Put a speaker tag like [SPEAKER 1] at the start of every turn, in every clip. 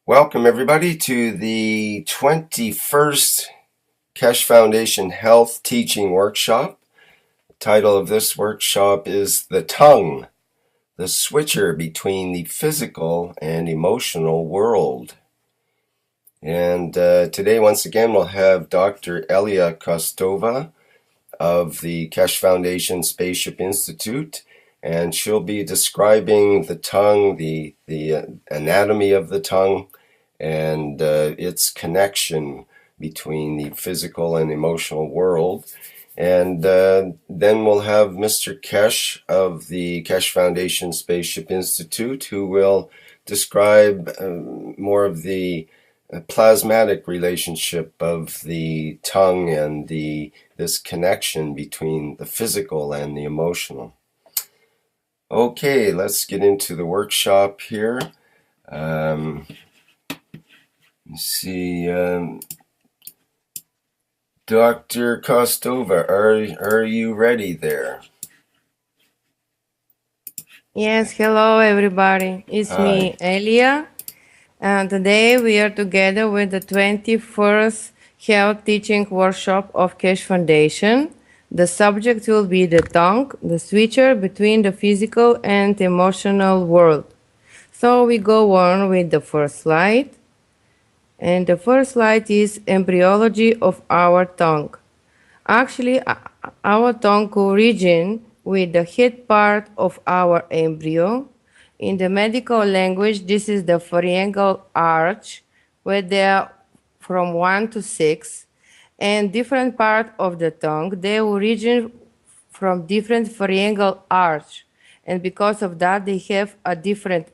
[SPEAKER 1] Welcome everybody to the 21st Keshe Foundation Health Teaching Workshop. The title of this workshop is The Tongue, the Switcher Between the Physical and Emotional World. And today, once again, we'll have Dr. E.Kostova of the Keshe Foundation Spaceship Institute, and she'll be describing the tongue, the anatomy of the tongue, and its connection between the physical and emotional world. And then we'll have Mr.Keshe of the Keshe Foundation Spaceship Institute, who will describe more of the plasmatic relationship of the tongue and this connection between the physical and the emotional. Okay, let's get into the workshop here. Let's see, Dr. Kostova, are you ready there?
[SPEAKER 2] Yes, hello everybody. It's me, Elia. And today we are together with the 21st Health Teaching Workshop of Keshe Foundation. The subject will be the tongue, the switcher between the physical and emotional world. So we go on with the first slide. And the first slide is embryology of our tongue. Actually, our tongue origins with the head part of our embryo. In the medical language, this is the pharyngeal arch, where there are from 1 to 6, and different part of the tongue, they origin from different pharyngeal arch, and because of that, they have a different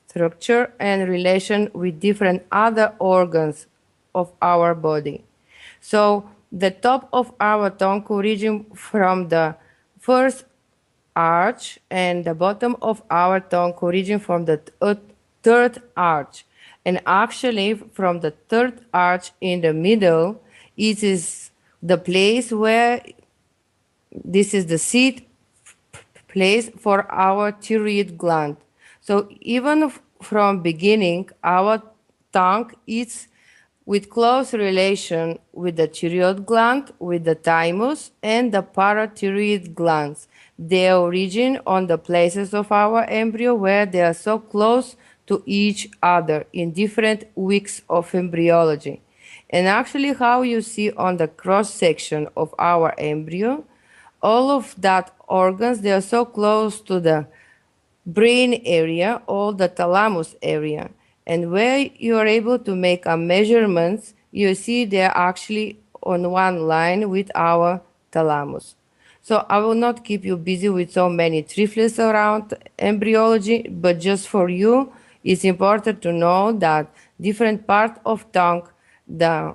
[SPEAKER 2] structure and relation with different other organs of our body. So the top of our tongue origin from the first arch, and the bottom of our tongue origin from the third arch. And actually from the third arch in the middle, it is the place where this is the seat place for our thyroid gland. So even from beginning, our tongue is with close relation with the thyroid gland, with the thymus, and the parathyroid glands. They origin on the places of our embryo where they are so close to each other in different weeks of embryology. And actually how you see on the cross section of our embryo, all of that organs, they are so close to the brain area or the thalamus area. And where you are able to make a measurements, you see they're actually on one line with our thalamus. So I will not keep you busy with so many triplets around embryology, but just for you, it's important to know that different part of tongue, the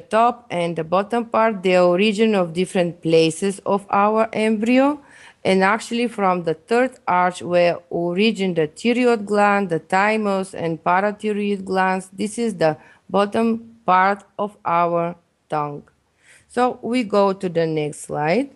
[SPEAKER 2] top and the bottom part, the origin of different places of our embryo, and actually from the third arch where origin the thyroid gland, the thymus, and parathyroid glands, this is the bottom part of our tongue. So we go to the next slide.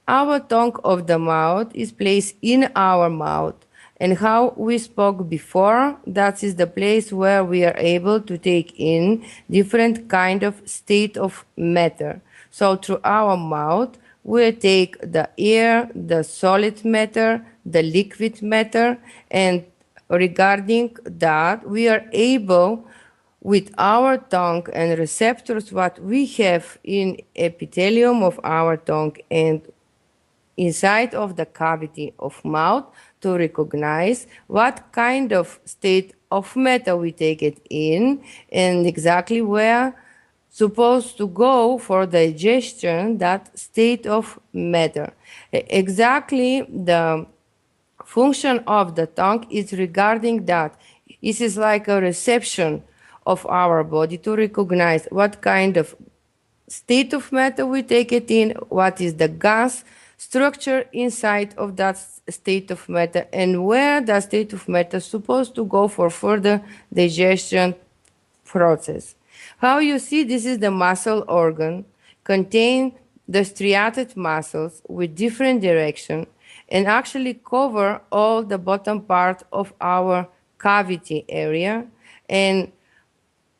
[SPEAKER 2] Our tongue of the mouth is placed in our mouth. And how we spoke before, that is the place where we are able to take in different kind of state of matter. So through our mouth, we take the air, the solid matter, the liquid matter, and regarding that, we are able with our tongue and receptors what we have in epithelium of our tongue and inside of the cavity of mouth to recognize what kind of state of matter we take it in and exactly where supposed to go for digestion that state of matter. Exactly the function of the tongue is regarding that. This is like a reception of our body to recognize what kind of state of matter we take it in, what is the gas structure inside of that state of matter, and where that state of matter is supposed to go for further digestion process. How you see this is the muscle organ, contain the striated muscles with different direction and actually cover all the bottom part of our cavity area. and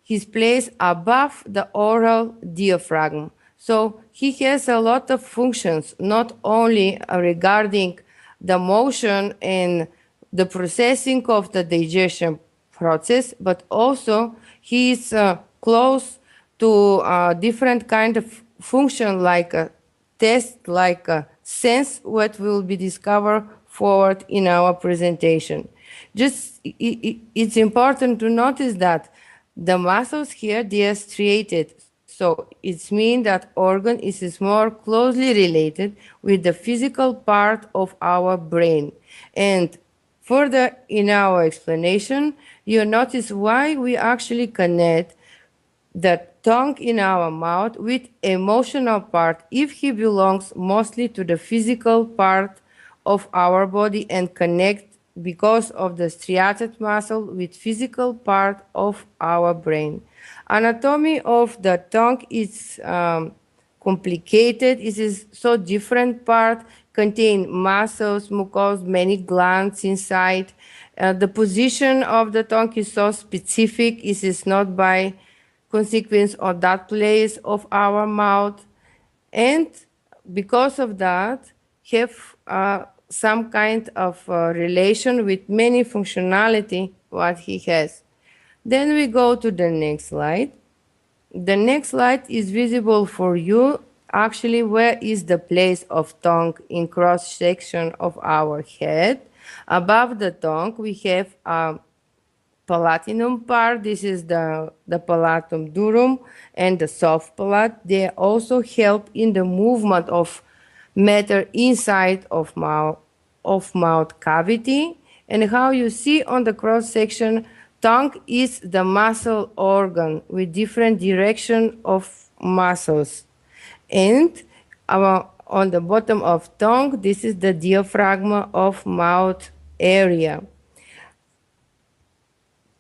[SPEAKER 2] he's placed above the oral diaphragm. So he has a lot of functions, not only regarding the motion and the processing of the digestion process, but also he is close to different kind of function like a test, like a sense, what will be discovered forward in our presentation. Just it's important to notice that the muscles here, they are striated. So it means that organ is more closely related with the physical part of our brain. And further in our explanation, you notice why we actually connect the tongue in our mouth with emotional part if he belongs mostly to the physical part of our body and connect because of the striated muscle with physical part of our brain. Anatomy of the tongue is complicated. It is so different part, contain muscles, mucous, many glands inside. The position of the tongue is so specific. It is not by consequence of that place of our mouth, and because of that have some kind of relation with many functionality what he has. Then we go to the next slide. The next slide is visible for you actually where is the place of tongue in cross section of our head. Above the tongue we have palatinum part. This is the palatum durum and the soft palate. They also help in the movement of matter inside of mouth cavity. And how you see on the cross section, tongue is the muscle organ with different direction of muscles. And on the bottom of tongue, this is the diaphragm of mouth area.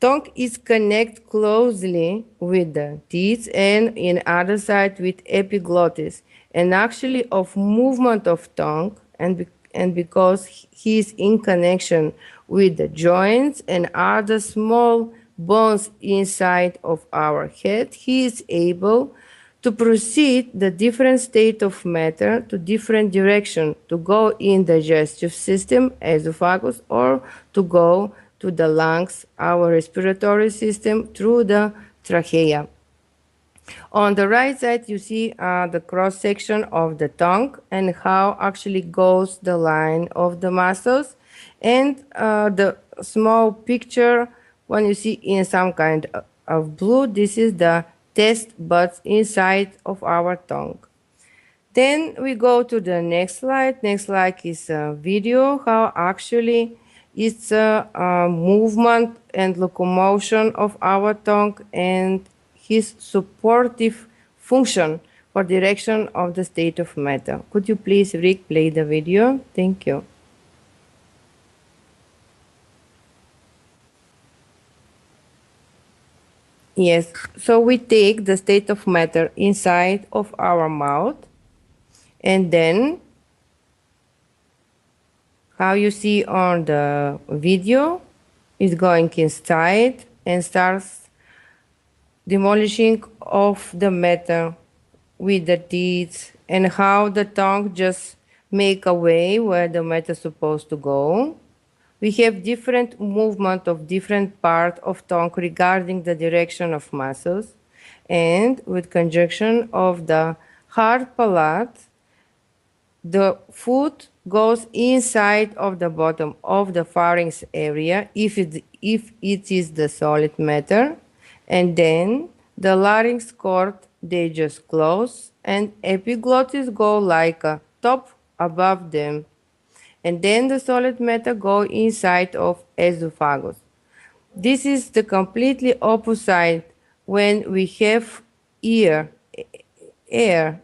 [SPEAKER 2] Tongue is connected closely with the teeth and in other side with epiglottis. And actually of movement of tongue and because he is in connection with the joints and other small bones inside of our head, he is able to proceed the different state of matter to different direction, to go in digestive system, esophagus, or to go to the lungs, our respiratory system, through the trachea. On the right side, you see the cross-section of the tongue and how actually goes the line of the muscles. And the small picture, when you see in some kind of blue, this is the taste buds inside of our tongue. Then we go to the next slide. Next slide is a video, how actually it's a movement and locomotion of our tongue and his supportive function for direction of the state of matter. Could you please, Rick, play the video? Thank you. Yes, so we take the state of matter inside of our mouth, and then how you see on the video is going inside and starts demolishing of the matter with the teeth, and how the tongue just make a way where the matter is supposed to go. We have different movement of different part of tongue regarding the direction of muscles, and with conjunction of the hard palate, the food goes inside of the bottom of the pharynx area if it is the solid matter, and then the larynx cord, they just close, and epiglottis go like a top above them, and then the solid matter go inside of esophagus. This is the completely opposite when we have air,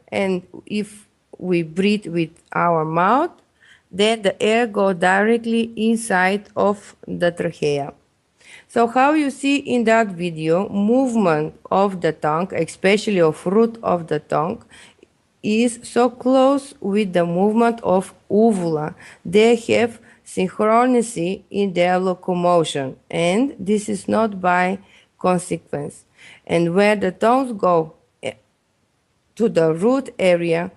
[SPEAKER 2] and if we breathe with our mouth, then the air go directly inside of the trachea. So how you see in that video, movement of the tongue, especially of root of the tongue, is so close with the movement of uvula. They have synchronicity in their locomotion, and this is not by consequence. And where the tones go to the root area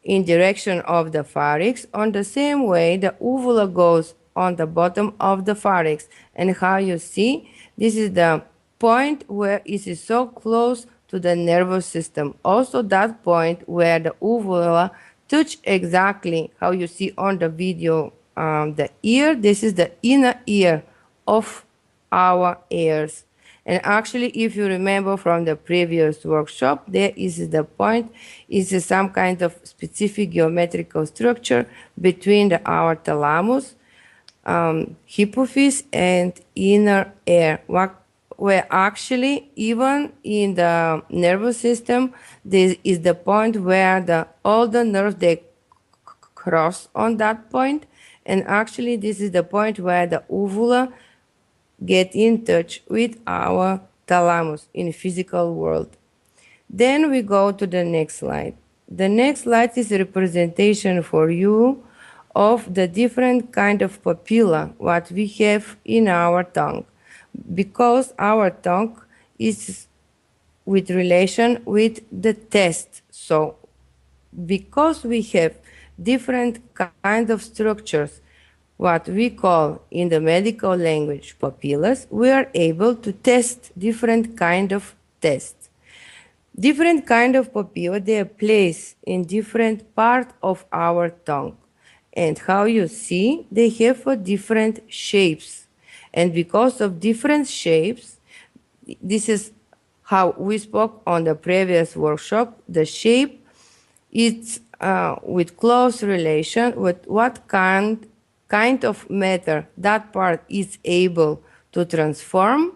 [SPEAKER 2] in direction of the pharynx, on the same way the uvula goes on the bottom of the pharynx. And how you see, this is the point where it is so close to the nervous system. Also that point where the uvula touch exactly how you see on the video the ear. This is the inner ear of our ears. And actually, if you remember from the previous workshop, there is the point, is some kind of specific geometrical structure between our thalamus, hypophyse, and inner ear, where actually, even in the nervous system, this is the point where all the nerves, they cross on that point. And actually, this is the point where the uvula get in touch with our thalamus in physical world. Then we go to the next slide. The next slide is a representation for you of the different kind of papilla what we have in our tongue, because our tongue is with relation with the test. So because we have different kind of structures, what we call in the medical language papillas, we are able to test different kind of tests. Different kind of papilla, they are placed in different part of our tongue. And how you see, they have different shapes. And because of different shapes, this is how we spoke on the previous workshop, the shape is with close relation with what kind of matter that part is able to transform.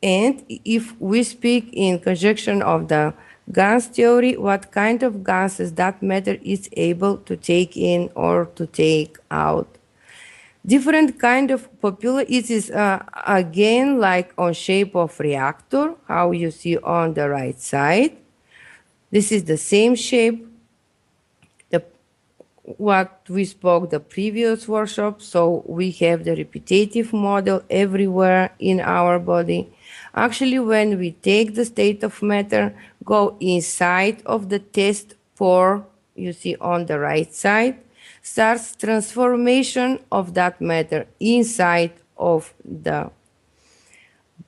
[SPEAKER 2] And if we speak in conjunction of the gas theory, what kind of gases that matter is able to take in or to take out. Different kind of papilla, it is again like on shape of reactor, how you see on the right side. This is the same shape what we spoke the previous workshop. So we have the repetitive model everywhere in our body. Actually, when we take the state of matter, go inside of the test pore, you see on the right side, starts transformation of that matter inside of the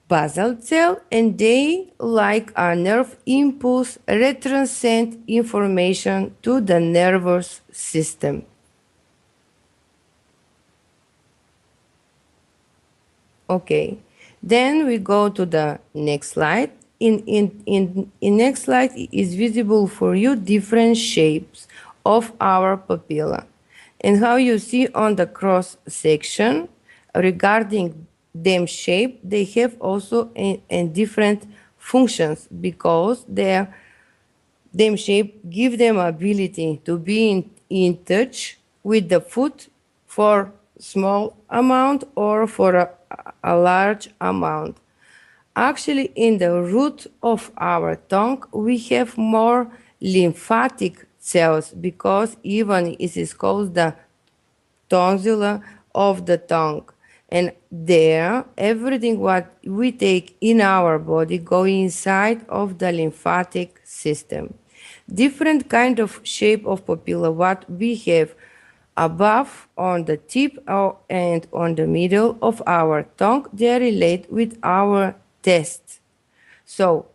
[SPEAKER 2] basal cell, and they, like a nerve impulse, retranscend information to the nervous system. Okay, then we go to the next slide. In next slide is visible for you different shapes of our papilla. And how you see on the cross section, regarding them shape, they have also in different functions, because them shape give them ability to be in touch with the food for small amount or for a large amount. Actually, in the root of our tongue, we have more lymphatic cells, because even it is called the tonsil of the tongue. And there, everything what we take in our body go inside of the lymphatic system. Different kind of shape of papilla what we have above on the tip and on the middle of our tongue, they relate with our test. So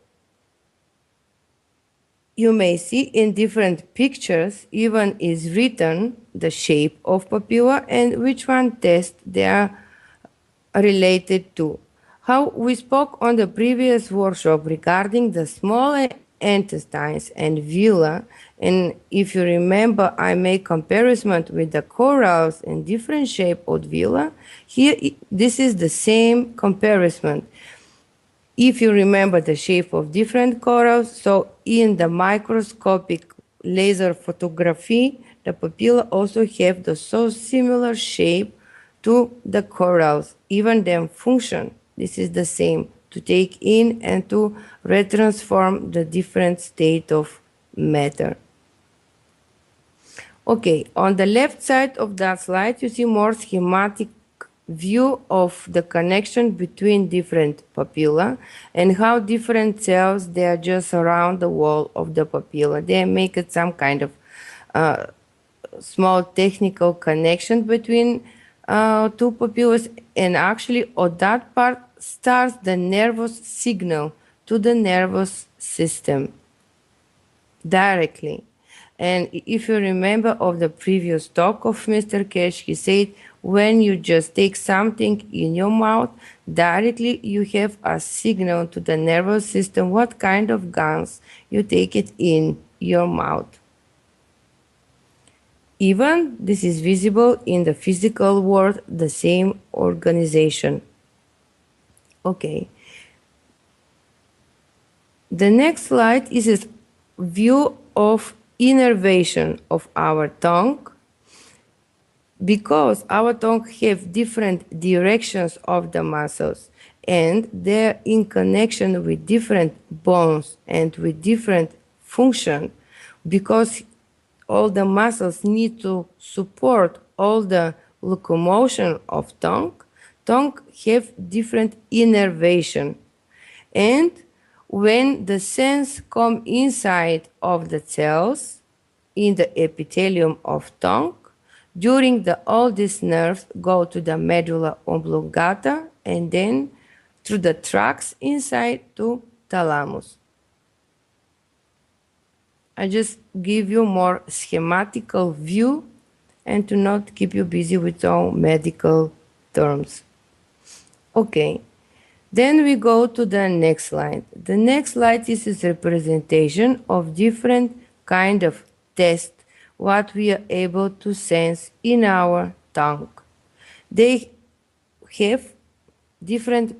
[SPEAKER 2] you may see in different pictures even is written the shape of papilla and which one test they are related to. How we spoke on the previous workshop regarding the small intestines and villi, and if you remember, I made comparison with the corals and different shape of villi. Here, this is the same comparison. If you remember the shape of different corals, so in the microscopic laser photography, the papilla also have the so similar shape to the corals, even their function. This is the same, to take in and to retransform the different state of matter. Okay, on the left side of that slide, you see more schematic view of the connection between different papilla and how different cells, they are just around the wall of the papilla. They make it some kind of small technical connection between two papillas, and actually on that part starts the nervous signal to the nervous system directly. And if you remember of the previous talk of Mr. Keshe, he said when you just take something in your mouth, directly you have a signal to the nervous system what kind of gans you take it in your mouth. Even this is visible in the physical world, the same organization. Okay. The next slide is a view of innervation of our tongue, because our tongue have different directions of the muscles and they're in connection with different bones and with different function, because all the muscles need to support all the locomotion of tongue have different innervation. And when the sense come inside of the cells in the epithelium of tongue, during all these nerves go to the medulla oblongata and then through the tracts inside to thalamus. I just give you more schematical view and to not keep you busy with all medical terms. Okay, then we go to the next slide. The next slide is a representation of different kind of tests what we are able to sense in our tongue. They have different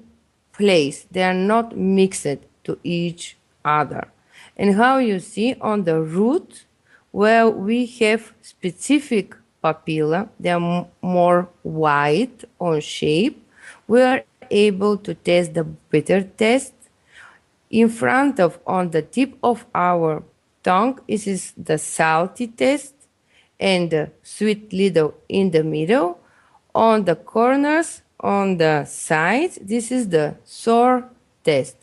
[SPEAKER 2] place. They are not mixed to each other. And how you see on the root, where we have specific papilla, they are more wide on shape, we are able to test the bitter test. In front of, on the tip of our tongue, this is the salty test, and the sweet little in the middle. On the corners, on the sides, this is the sour test.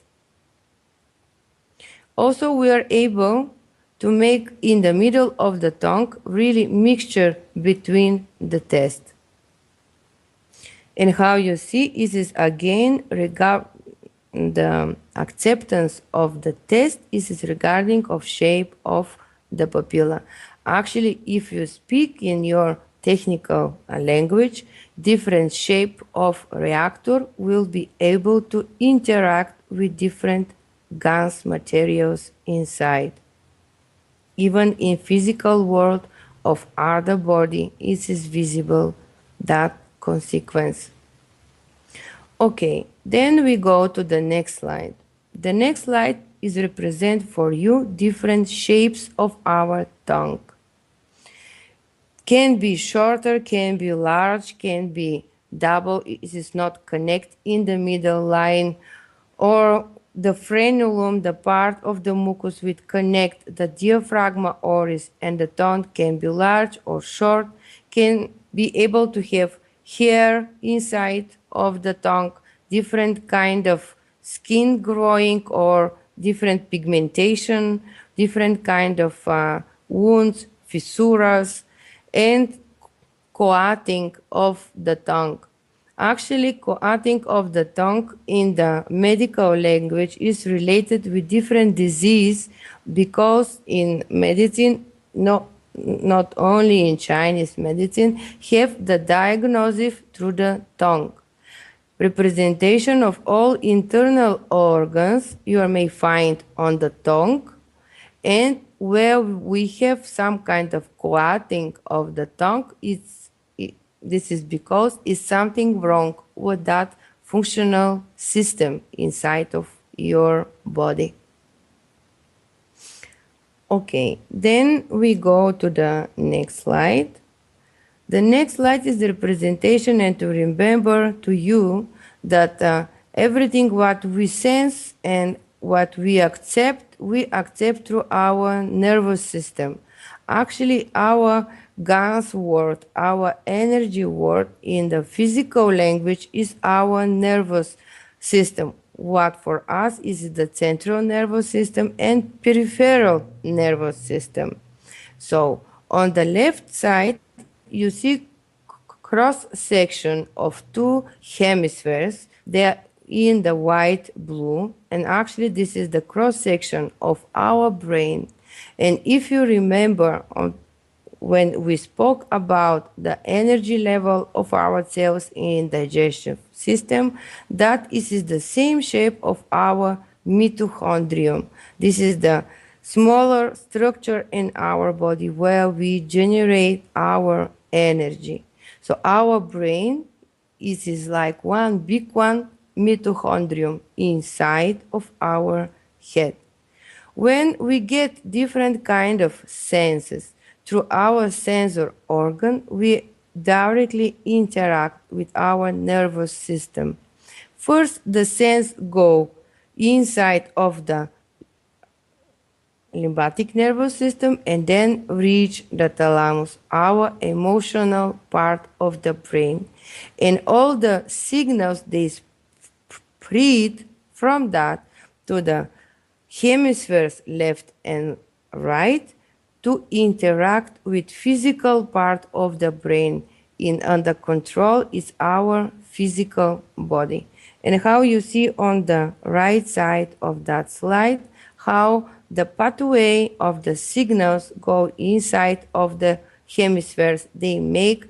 [SPEAKER 2] Also, we are able to make in the middle of the tongue really mixture between the tests. And how you see is again the acceptance of the test is regarding of shape of the papilla. Actually, if you speak in your technical language, different shape of reactor will be able to interact with different gans materials inside. Even in physical world of other body, it is visible that consequence. Okay, then we go to the next slide. The next slide is represent for you different shapes of our tongue. Can be shorter, can be large, can be double, it is not connect in the middle line, or the frenulum, the part of the mucus which connect the diaphragma oris and the tongue, can be large or short, can be able to have hair inside of the tongue, different kind of skin growing or different pigmentation, different kind of wounds, fissuras, and coating of the tongue. Actually, coating of the tongue in the medical language is related with different disease, because in medicine, not only in Chinese medicine, have the diagnosis through the tongue. Representation of all internal organs you may find on the tongue, and where we have some kind of coating of the tongue, this is because it's something wrong with that functional system inside of your body. Okay, then we go to the next slide. The next slide is the representation, and to remember to you that everything what we sense and what we accept through our nervous system. Actually, our Gans word, our energy word in the physical language is our nervous system. What for us is the central nervous system and peripheral nervous system. So on the left side, you see cross section of two hemispheres. They are in the white blue, and actually this is the cross section of our brain. And if you remember when we spoke about the energy level of our cells in digestive system, that is the same shape of our mitochondrium. This is the smaller structure in our body where we generate our energy. So our brain is like one big one mitochondrium inside of our head. When we get different kind of senses through our sensor organ, we directly interact with our nervous system. First, the sense go inside of the lymphatic nervous system and then reach the thalamus, our emotional part of the brain. And all the signals they spread from that to the hemispheres left and right to interact with physical part of the brain in under control is our physical body. And how you see on the right side of that slide how the pathway of the signals go inside of the hemispheres. They make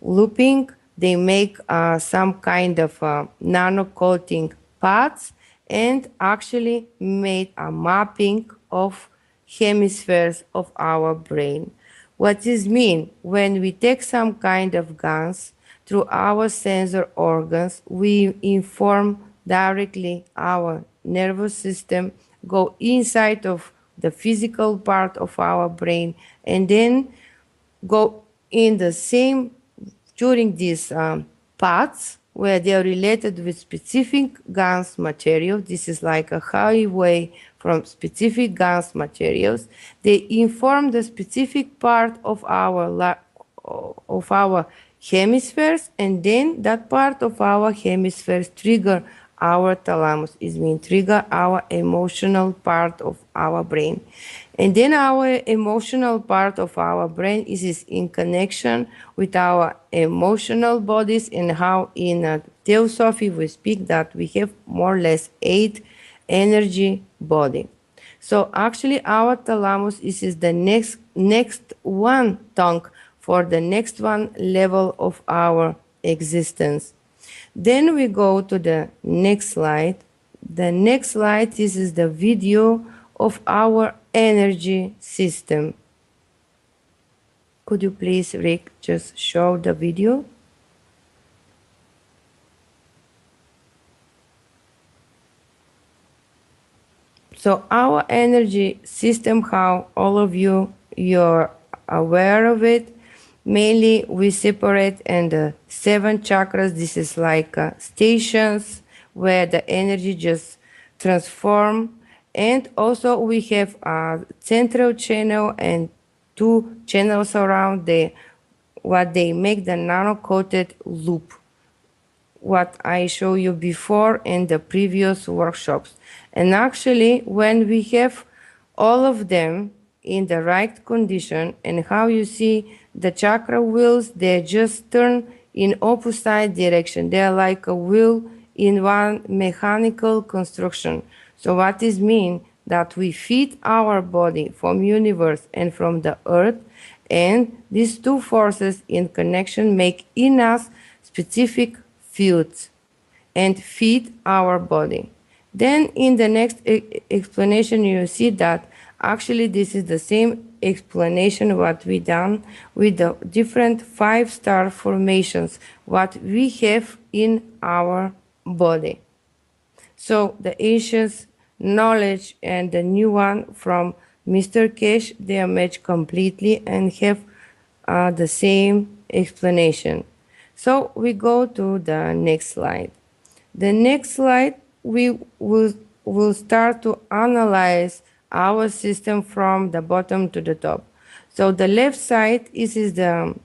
[SPEAKER 2] looping, they make some kind of nano coating paths and actually made a mapping of hemispheres of our brain. What this mean? When we take some kind of guns through our sensor organs, we inform directly our nervous system, go inside of the physical part of our brain, and then go in the same during these paths where they are related with specific GANs material. This is like a highway from specific GANs materials. They inform the specific part of our hemispheres, and then that part of our hemispheres trigger our thalamus. It means trigger our emotional part of our brain. And then our emotional part of our brain is in connection with our emotional bodies, and how in Theosophy we speak that we have more or less 8 energy body. So actually our thalamus is the next one tongue for the next one level of our existence. Then we go to the next slide. The next slide, this is the video of our energy system. Could you please, Rick, just show the video? So our energy system, how all of you're aware of it. Mainly we separate in the 7 chakras. This is like stations where the energy just transform. And also we have a central channel and 2 channels around what they make the nano-coated loop, what I showed you before in the previous workshops. And actually, when we have all of them in the right condition, and how you see the chakra wheels, they just turn in opposite direction. They are like a wheel in one mechanical construction. So what this mean? That we feed our body from universe and from the earth, and these 2 forces in connection make in us specific fields and feed our body. Then in the next explanation you see that actually this is the same explanation what we done with the different 5-star formations what we have in our body. So the ancient knowledge and the new one from Mr.Keshe, they are matched completely and have the same explanation. So we go to the next slide. The next slide, we will start to analyze our system from the bottom to the top. So the left side is the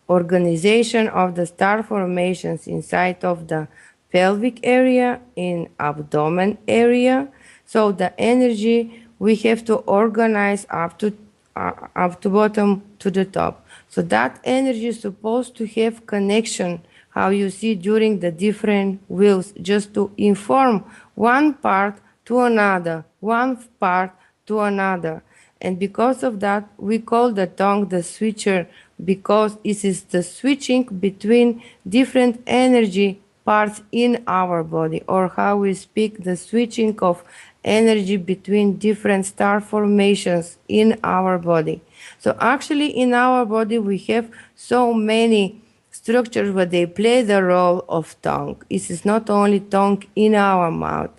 [SPEAKER 2] organization of the star formations inside of the pelvic area, in abdomen area. So the energy we have to organize up to bottom to the top. So that energy is supposed to have connection, how you see during the different wheels, just to inform one part to another, one part to another. And because of that, we call the tongue the switcher, because it is the switching between different energy parts in our body, or how we speak, the switching of energy between different star formations in our body. So actually in our body we have so many structures where they play the role of tongue. It is not only tongue in our mouth.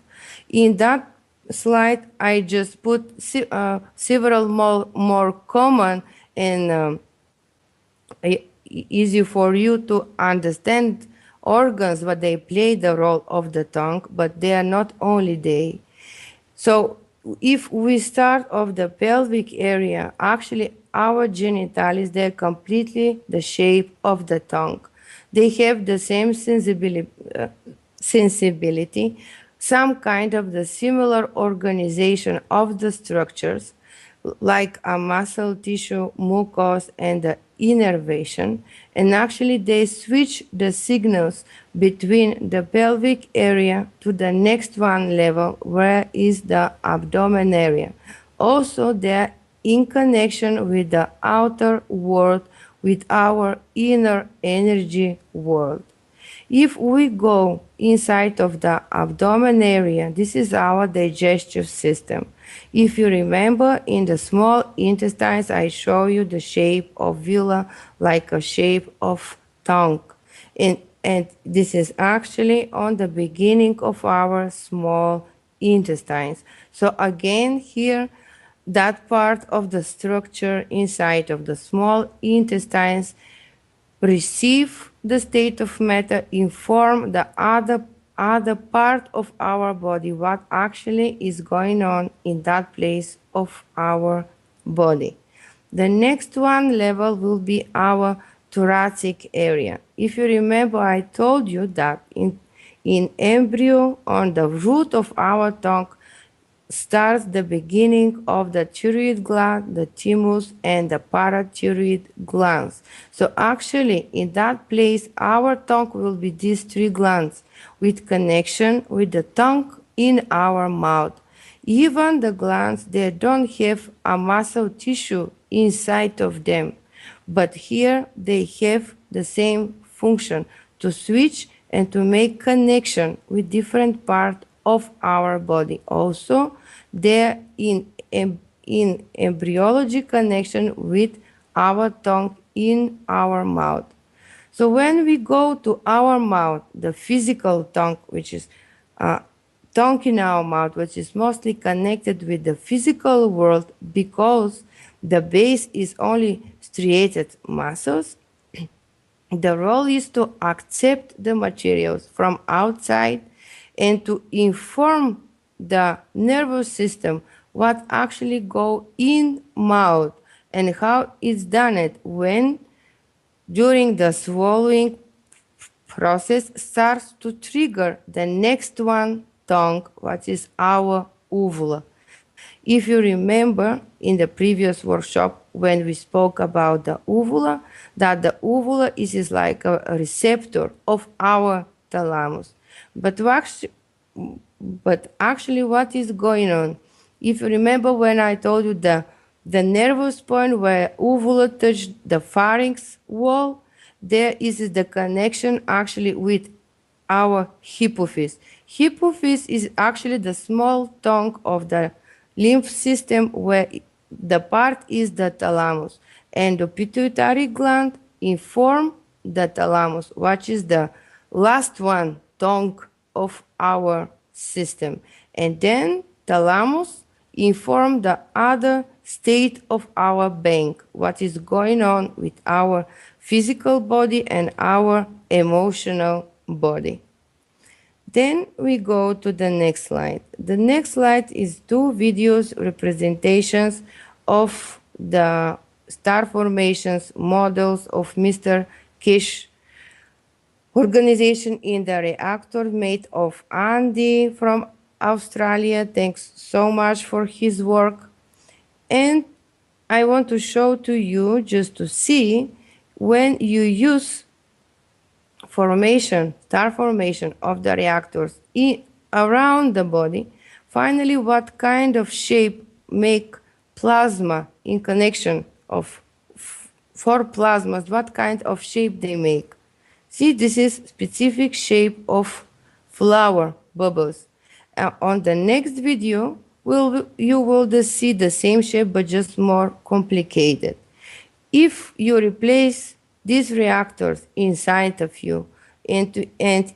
[SPEAKER 2] In that slide, I just put several more common and easy for you to understand organs, but they play the role of the tongue, but they are not only they. So if we start of the pelvic area, actually our genitals, they're completely the shape of the tongue. They have the same sensibility, some kind of the similar organization of the structures, like a muscle tissue, mucus, and the innervation. And actually they switch the signals between the pelvic area to the next one level, where is the abdomen area. Also they're in connection with the outer world, with our inner energy world. If we go inside of the abdomen area, this is our digestive system. If you remember, in the small intestines, I show you the shape of villi, like a shape of tongue. And this is actually on the beginning of our small intestines. So again, here, that part of the structure inside of the small intestines receive the state of matter, inform the other part of our body what actually is going on in that place of our body. The next one level will be our thoracic area. If you remember, I told you that in embryo, on the root of our tongue, starts the beginning of the thyroid gland, the thymus, and the parathyroid glands. So actually, in that place, our tongue will be these three glands with connection with the tongue in our mouth. Even the glands, they don't have a muscle tissue inside of them, but here they have the same function to switch and to make connection with different part of our body. Also, they're in embryology connection with our tongue in our mouth. So when we go to our mouth, the physical tongue, which is tongue in our mouth, which is mostly connected with the physical world, because the base is only striated muscles, the role is to accept the materials from outside and to inform the nervous system what actually go in mouth, and how it's done it when during the swallowing process starts to trigger the next one tongue, what is our uvula. If you remember in the previous workshop when we spoke about the uvula, that the uvula is like a receptor of our thalamus. But actually what is going on? If you remember when I told you the nervous point where uvula touched the pharynx wall, there is the connection actually with our hypophyse. Hypophyse is actually the small tongue of the lymph system, where the part is the thalamus, and the pituitary gland inform the thalamus, which is the last one tongue of our system. And then thalamus inform the other state of our being, what is going on with our physical body and our emotional body. Then we go to the next slide. The next slide is two videos representations of the star formations models of Mr.M.T.Keshe organization in the reactor made of Andy from Australia. Thanks so much for his work. And I want to show to you just to see when you use star formation of the reactors around the body, finally what kind of shape make plasma in connection of four plasmas, what kind of shape they make. See, this is specific shape of flower bubbles. On the next video, you will see the same shape but just more complicated. If you replace these reactors inside of you and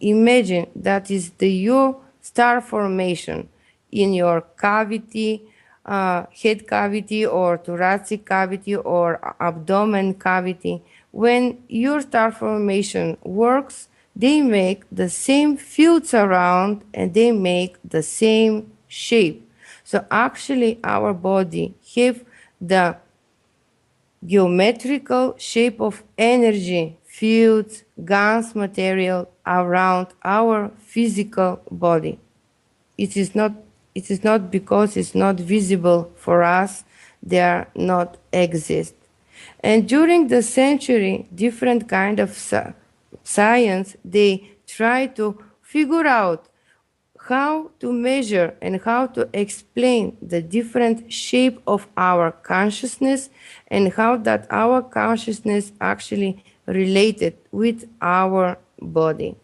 [SPEAKER 2] imagine that is your star formation in your cavity, head cavity or thoracic cavity or abdomen cavity, when your star formation works, they make the same fields around and they make the same shape. So actually our body have the geometrical shape of energy, fields, gas material around our physical body. It is not because it's not visible for us, they are not exist. And during the century, different kind of science, they try to figure out how to measure and how to explain the different shape of our consciousness and how that our consciousness actually related with our body.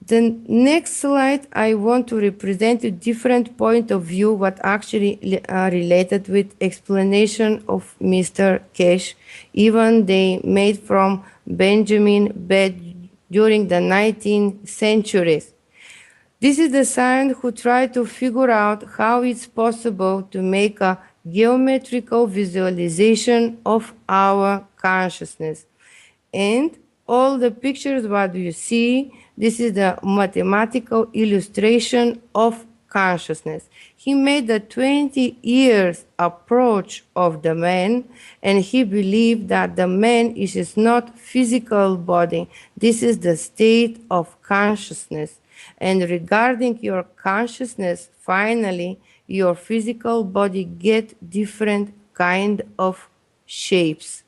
[SPEAKER 2] The next slide, I want to represent a different point of view what actually related with explanation of Mr.Keshe, even they made from Benjamin Bed during the 19th centuries. This is the science who tried to figure out how it's possible to make a geometrical visualization of our consciousness. And all the pictures what you see, this is the mathematical illustration of consciousness. He made the 20 years approach of the man, and he believed that the man is not physical body. This is the state of consciousness. And regarding your consciousness, finally, your physical body get different kind of shapes.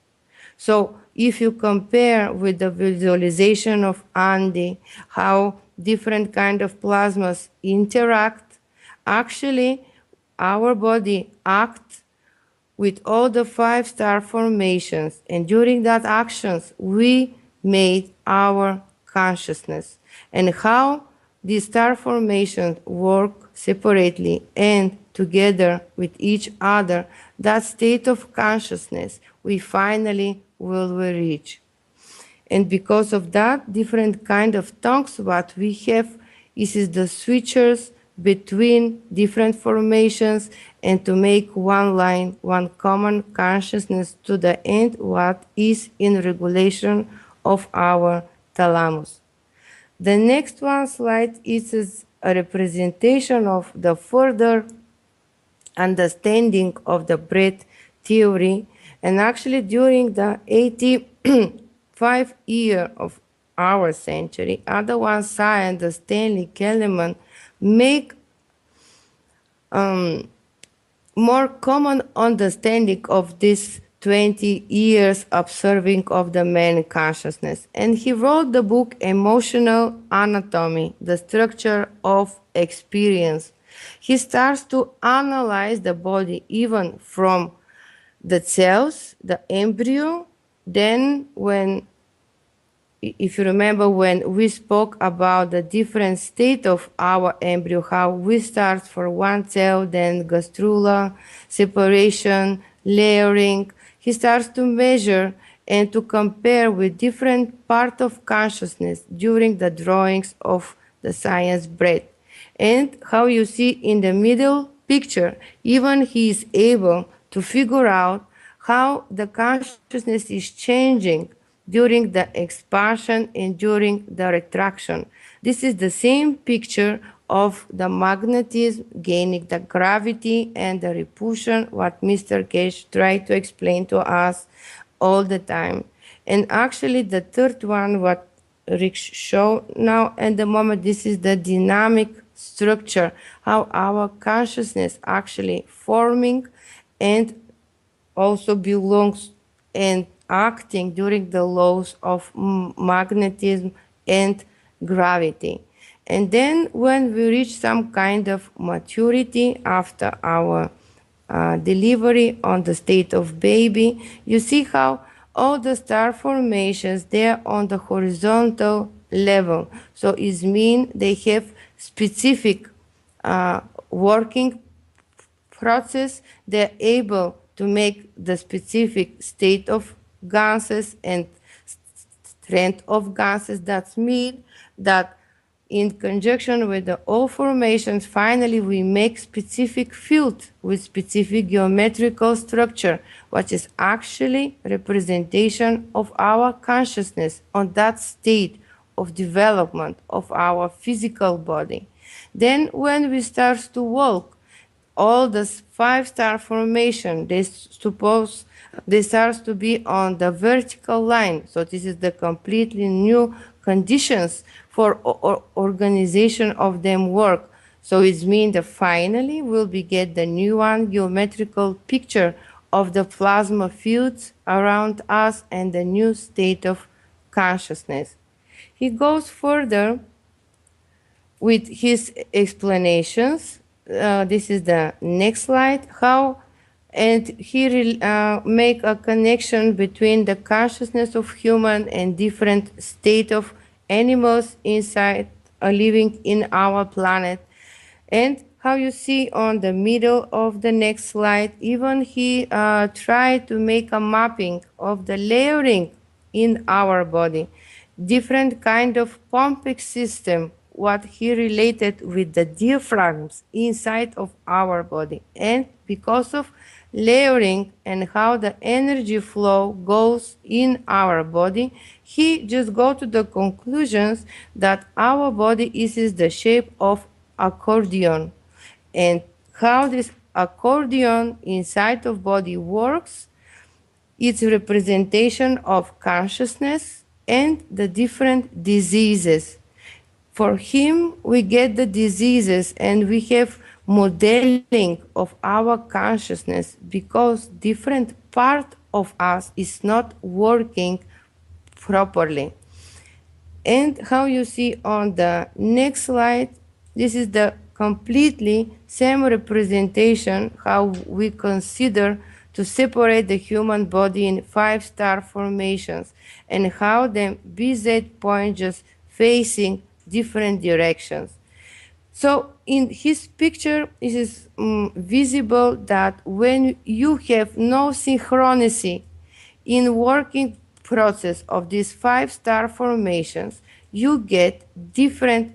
[SPEAKER 2] So if you compare with the visualization of Andy, how different kind of plasmas interact, actually our body acts with all the 5-star formations. And during that actions, we made our consciousness. And how these star formations work separately and together with each other, that state of consciousness we finally will reach. And because of that, different kind of tongues what we have is the switchers between different formations and to make one line, one common consciousness to the end what is in regulation of our thalamus. The next one slide is a representation of the further understanding of the breath theory. And actually during the 85 year of our century, other one scientist, Stanley Kellerman, make more common understanding of this 20 years observing of the man consciousness. And he wrote the book Emotional Anatomy, the Structure of Experience. He starts to analyze the body even from the cells, the embryo. Then when, if you remember when we spoke about the different state of our embryo, how we start for one cell, then gastrula, separation, layering, he starts to measure and to compare with different part of consciousness during the drawings of the science breath. And how you see in the middle picture, even he is able to figure out how the consciousness is changing during the expansion and during the retraction. This is the same picture of the magnetism gaining the gravity and the repulsion, what Mr. Keshe tried to explain to us all the time. And actually the third one, what Rick showed now at the moment, this is the dynamic structure, how our consciousness actually forming and also belongs and acting during the laws of magnetism and gravity. And then when we reach some kind of maturity after our delivery on the state of baby, you see how all the star formations, they're on the horizontal level. So it means they have specific working process, they're able to make the specific state of gases and strength of gases. That means that in conjunction with the all formations, finally we make specific field with specific geometrical structure, which is actually representation of our consciousness on that state of development of our physical body. Then when we start to walk, all this five-star formation, they start to be on the vertical line. So this is the completely new conditions for organization of them work. So it means that finally we'll be get the new one geometrical picture of the plasma fields around us and the new state of consciousness. He goes further with his explanations. This is the next slide. How, and he make a connection between the consciousness of human and different state of animals inside living in our planet. And how you see on the middle of the next slide, even he tried to make a mapping of the layering in our body, different kind of pumping system, what he related with the diaphragms inside of our body. And because of layering and how the energy flow goes in our body, he just go to the conclusions that our body is the shape of accordion, and how this accordion inside of body works. It's representation of consciousness and the different diseases. For him, we get the diseases and we have modeling of our consciousness because different part of us is not working properly. And how you see on the next slide, this is the completely same representation how we consider to separate the human body in five-star formations and how the BZ point just facing different directions. So in his picture, it is visible that when you have no synchronicity in working process of these five-star formations, you get different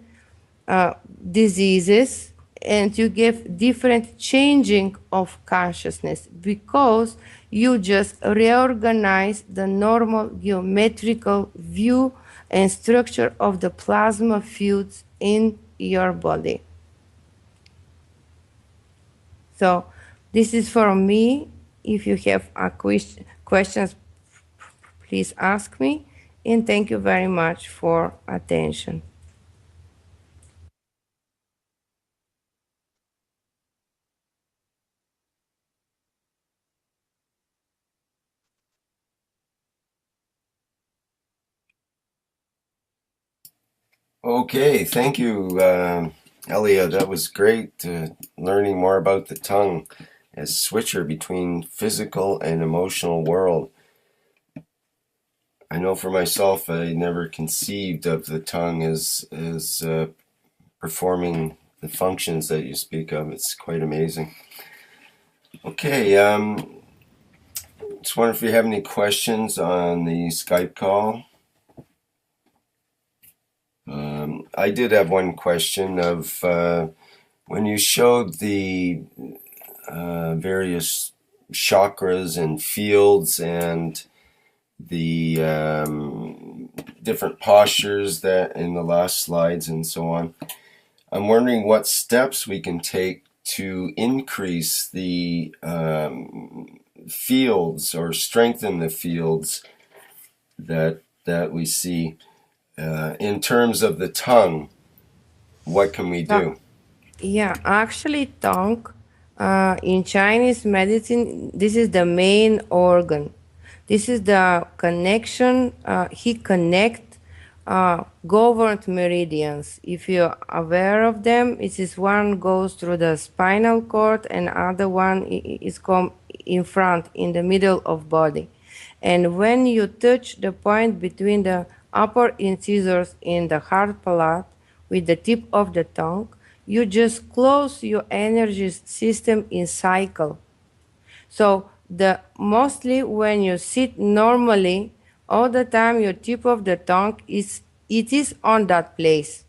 [SPEAKER 2] diseases and you get different changing of consciousness because you just reorganize the normal geometrical view and structure of the plasma fields in your body. So this is for me. If you have a questions, please ask me. And thank you very much for attention.
[SPEAKER 1] Okay, thank you, Elia. That was great, learning more about the tongue as switcher between physical and emotional world. I know for myself, I never conceived of the tongue as performing the functions that you speak of. It's quite amazing. Okay, just wonder if you have any questions on the Skype call. I did have one question of when you showed the various chakras and fields and the different postures that in the last slides and so on. I'm wondering what steps we can take to increase the fields or strengthen the fields that we see in terms of the tongue. What can we do?
[SPEAKER 2] Yeah, actually, tongue in Chinese medicine, this is the main organ. This is the connection. He connect governed meridians. If you're aware of them, it is one goes through the spinal cord, and other one is come in front, in the middle of body. And when you touch the point between the upper incisors in the hard palate with the tip of the tongue, you just close your energy system in cycle. So the mostly when you sit normally, all the time your tip of the tongue is on that place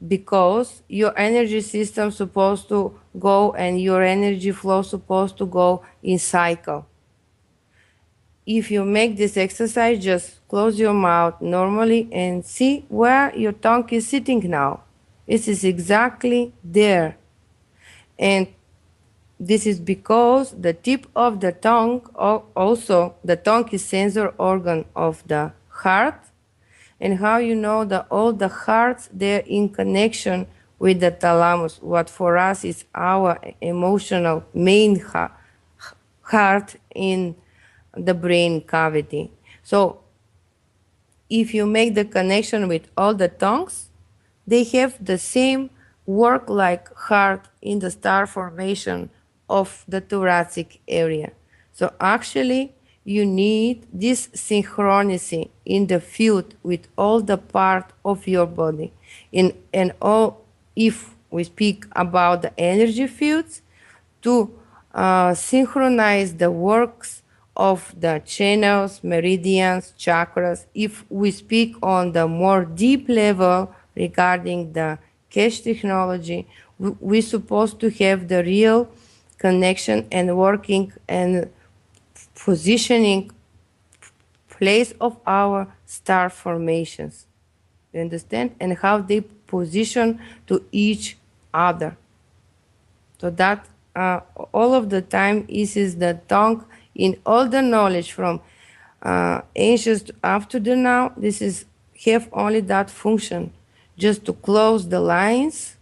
[SPEAKER 2] because your energy system supposed to go and your energy flow supposed to go in cycle. If you make this exercise, just close your mouth normally and see where your tongue is sitting now. It is exactly there. And this is because the tip of the tongue, also the tongue is sensor organ of the heart. And how you know that all the hearts, they're in connection with the thalamus, what for us is our emotional main heart in the brain cavity. So if you make the connection with all the tongues, they have the same work like heart in the star formation of the thoracic area. So actually, you need this synchronicity in the field with all the part of your body. And all, if we speak about the energy fields, to synchronize the works of the channels, meridians, chakras. If we speak on the more deep level regarding the Keshe technology, we're supposed to have the real connection and working and positioning place of our star formations. You understand? And how they position to each other. So that all of the time is the tongue in all the knowledge from ancient up to the now. This is have only that function, just to close the lines,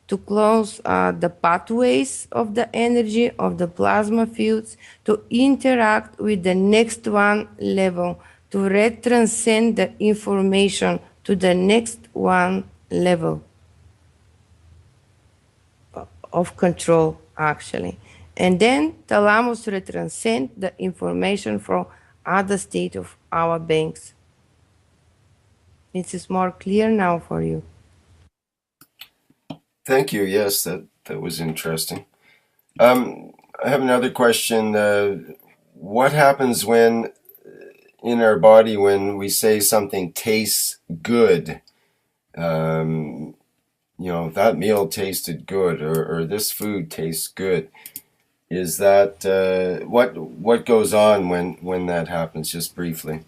[SPEAKER 2] to close the pathways of the energy of the plasma fields, to interact with the next one level, to retranscend the information to the next one level of control, actually. And then thalamus retranscend the information from other state of our banks. It is more clear now for you.
[SPEAKER 1] Thank you. Yes, that was interesting. I have another question. What happens when in our body when we say something tastes good? That meal tasted good, or this food tastes good. Is that what goes on when that happens? Just briefly.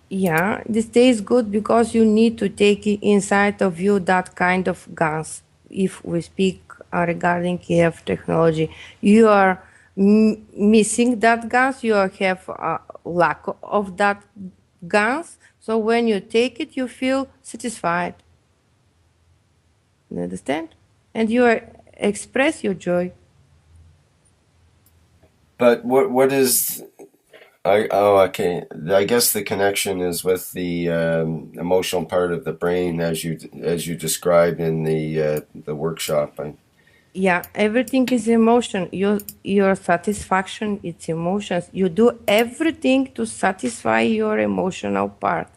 [SPEAKER 2] Yeah, this tastes good because you need to take inside of you that kind of gas. If we speak regarding KF technology, you are missing that gas, you have a lack of that gas. So when you take it, you feel satisfied. You understand? And you express your joy.
[SPEAKER 1] But what is okay. I guess the connection is with the emotional part of the brain, as you described in the workshop.
[SPEAKER 2] Yeah, everything is emotion. Your satisfaction, it's emotions. You do everything to satisfy your emotional part.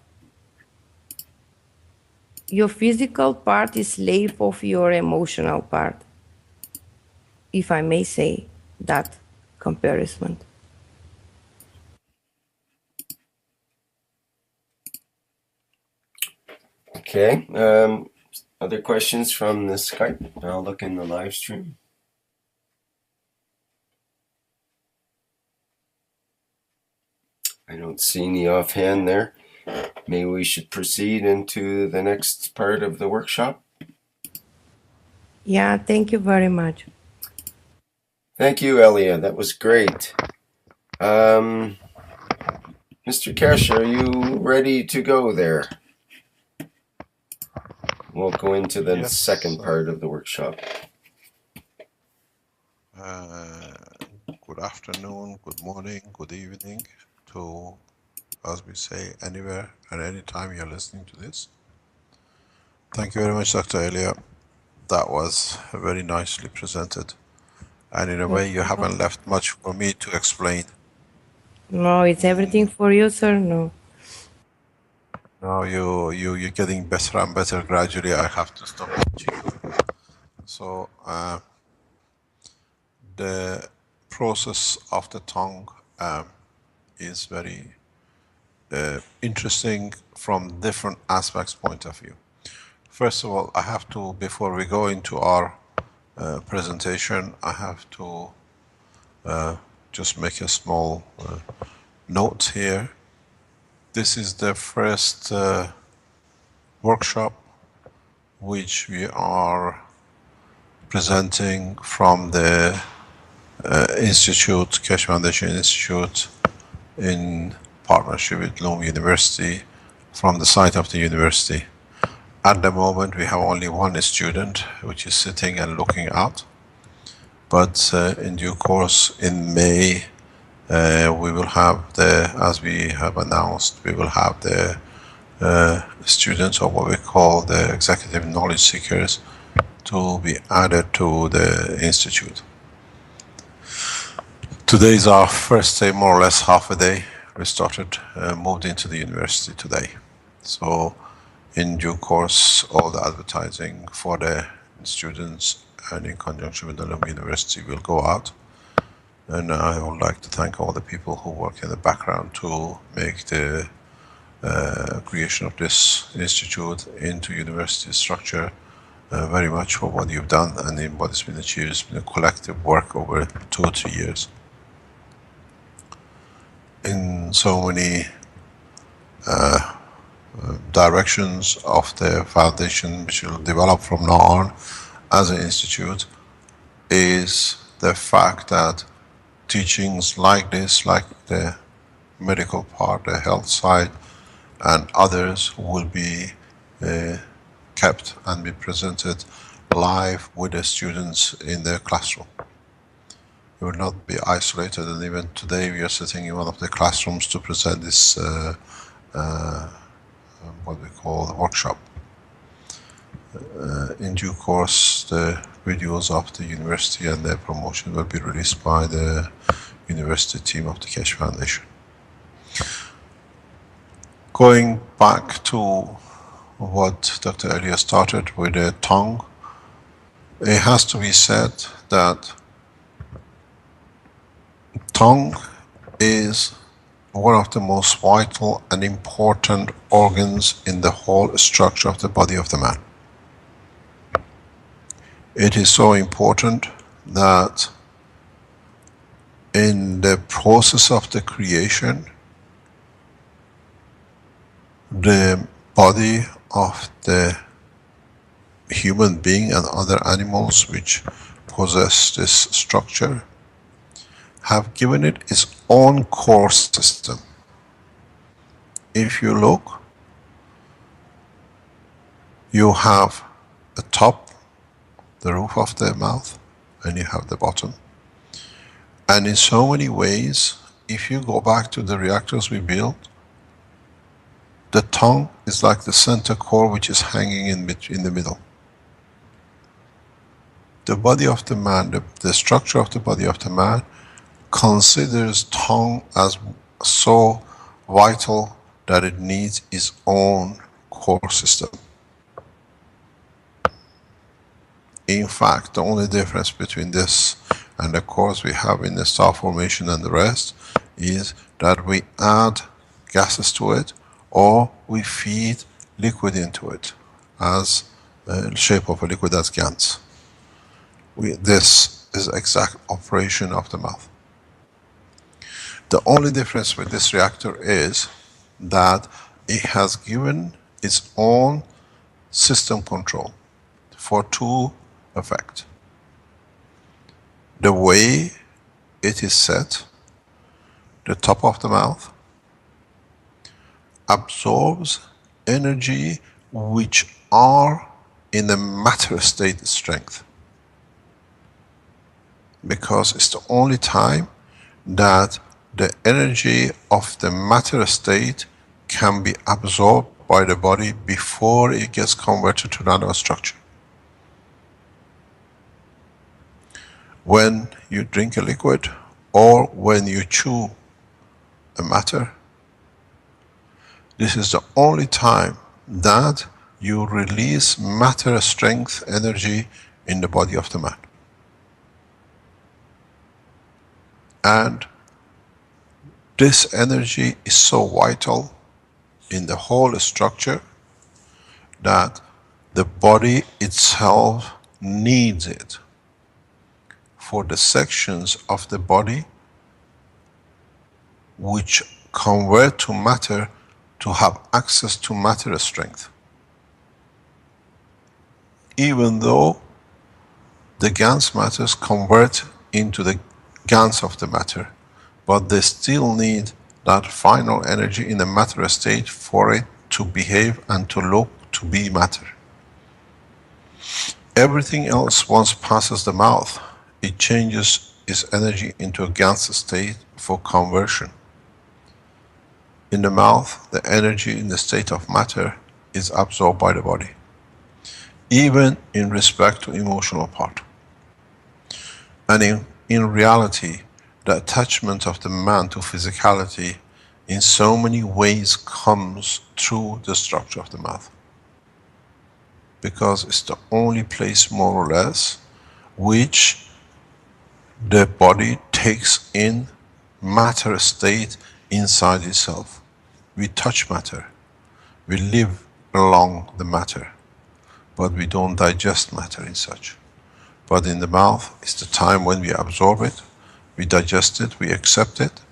[SPEAKER 2] Your physical part is slave of your emotional part, if I may say that comparison.
[SPEAKER 1] Okay. Other questions from the Skype? I'll look in the live stream. I don't don't see any offhand there. Maybe we should proceed into the next part of the workshop.
[SPEAKER 2] Yeah, thank you very much.
[SPEAKER 1] Thank you, Elia. That was great. Mr.Keshe, are you ready to go there? We'll go into the second part of the workshop.
[SPEAKER 3] Good afternoon, good morning, good evening to, as we say, anywhere and anytime you're listening to this. Thank you very much, Dr. Elia. That was very nicely presented. And in a way, you haven't left much for me to explain.
[SPEAKER 2] No, it's everything for you, sir. No.
[SPEAKER 3] Now you're getting better and better gradually. I have to stop teaching. So the process of the tongue is very interesting from different aspects point of view. First of all, I have to, before we go into our presentation, I have to just make a small note here. This is the first workshop which we are presenting from the Institute, Keshe Foundation Institute, in partnership with Lund University, from the site of the university. At the moment, we have only one student, which is sitting and looking out. But in due course, in May, we will have the, as we have announced, we will have the students, or what we call the executive knowledge seekers, to be added to the institute. Today is our first day, more or less half a day. We started, moved into the university today. So in due course, all the advertising for the students and in conjunction with the Lund University will go out. And I would like to thank all the people who work in the background to make the creation of this institute into university structure very much for what you've done and in what has been achieved. It's been a collective work over 2 or 3 years. In so many directions of the foundation, which will develop from now on as an institute, is the fact that teachings like this, like the medical part, the health side, and others will be kept and be presented live with the students in their classroom. We will not be isolated, and even today we are sitting in one of the classrooms to present this what we call the workshop. In due course, the videos of the university and their promotion will be released by the university team of the Keshe Foundation. Going back to what Dr. Elia started with the tongue, it has to be said that tongue is one of the most vital and important organs in the whole structure of the body of the man. It is so important that in the process of the creation, the body of the human being and other animals which possess this structure have given it its own core system. If you look, you have the top, the roof of the mouth, and you have the bottom. And in so many ways, if you go back to the reactors we built, the tongue is like the center core which is hanging in the middle. The body of the man, the structure of the body of the man considers tongue as so vital that it needs its own core system. In fact, the only difference between this and the cores we have in the star formation and the rest is that we add gases to it or we feed liquid into it as the shape of a liquid as gans. This is exact operation of the mouth. The only difference with this reactor is that it has given its own system control for two effects. The way it is set, the top of the mouth, absorbs energy which are in a matter state strength, because it's the only time that the energy of the matter state can be absorbed by the body before it gets converted to another structure. When you drink a liquid or when you chew a matter, this is the only time that you release matter strength energy in the body of the man. And this energy is so vital in the whole structure that the body itself needs it for the sections of the body which convert to matter to have access to matter strength. Even though the GANs matters convert into the GANs of the matter, but they still need that final energy in the matter state for it to behave and to look to be matter. Everything else, once passes the mouth, it changes its energy into a GANs state for conversion. In the mouth, the energy in the state of matter is absorbed by the body, even in respect to emotional part. And in reality, the attachment of the man to physicality in so many ways comes through the structure of the mouth. Because it's the only place, more or less, which the body takes in matter state inside itself. We touch matter, we live along the matter, but we don't digest matter in such. But in the mouth, it's the time when we absorb it, we digest it, we accept it,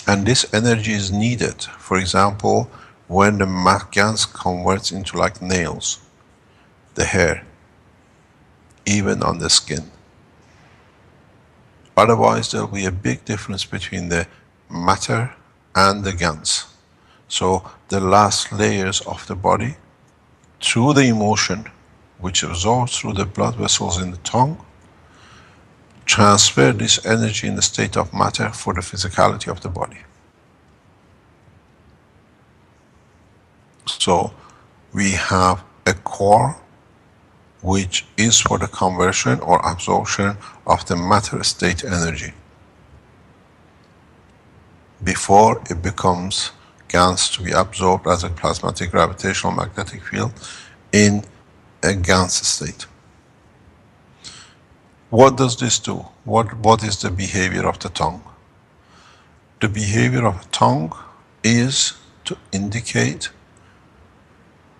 [SPEAKER 3] and this energy is needed. For example, when the GANs converts into like nails, the hair, even on the skin. Otherwise, there'll be a big difference between the matter and the GANs. So the last layers of the body, through the emotion, which absorbs through the blood vessels in the tongue, transfer this energy in the state of matter for the physicality of the body. So we have a core which is for the conversion or absorption of the matter state energy before it becomes GANs to be absorbed as a plasmatic gravitational magnetic field in a GANs state. What does this do? What is the behavior of the tongue? The behavior of the tongue is to indicate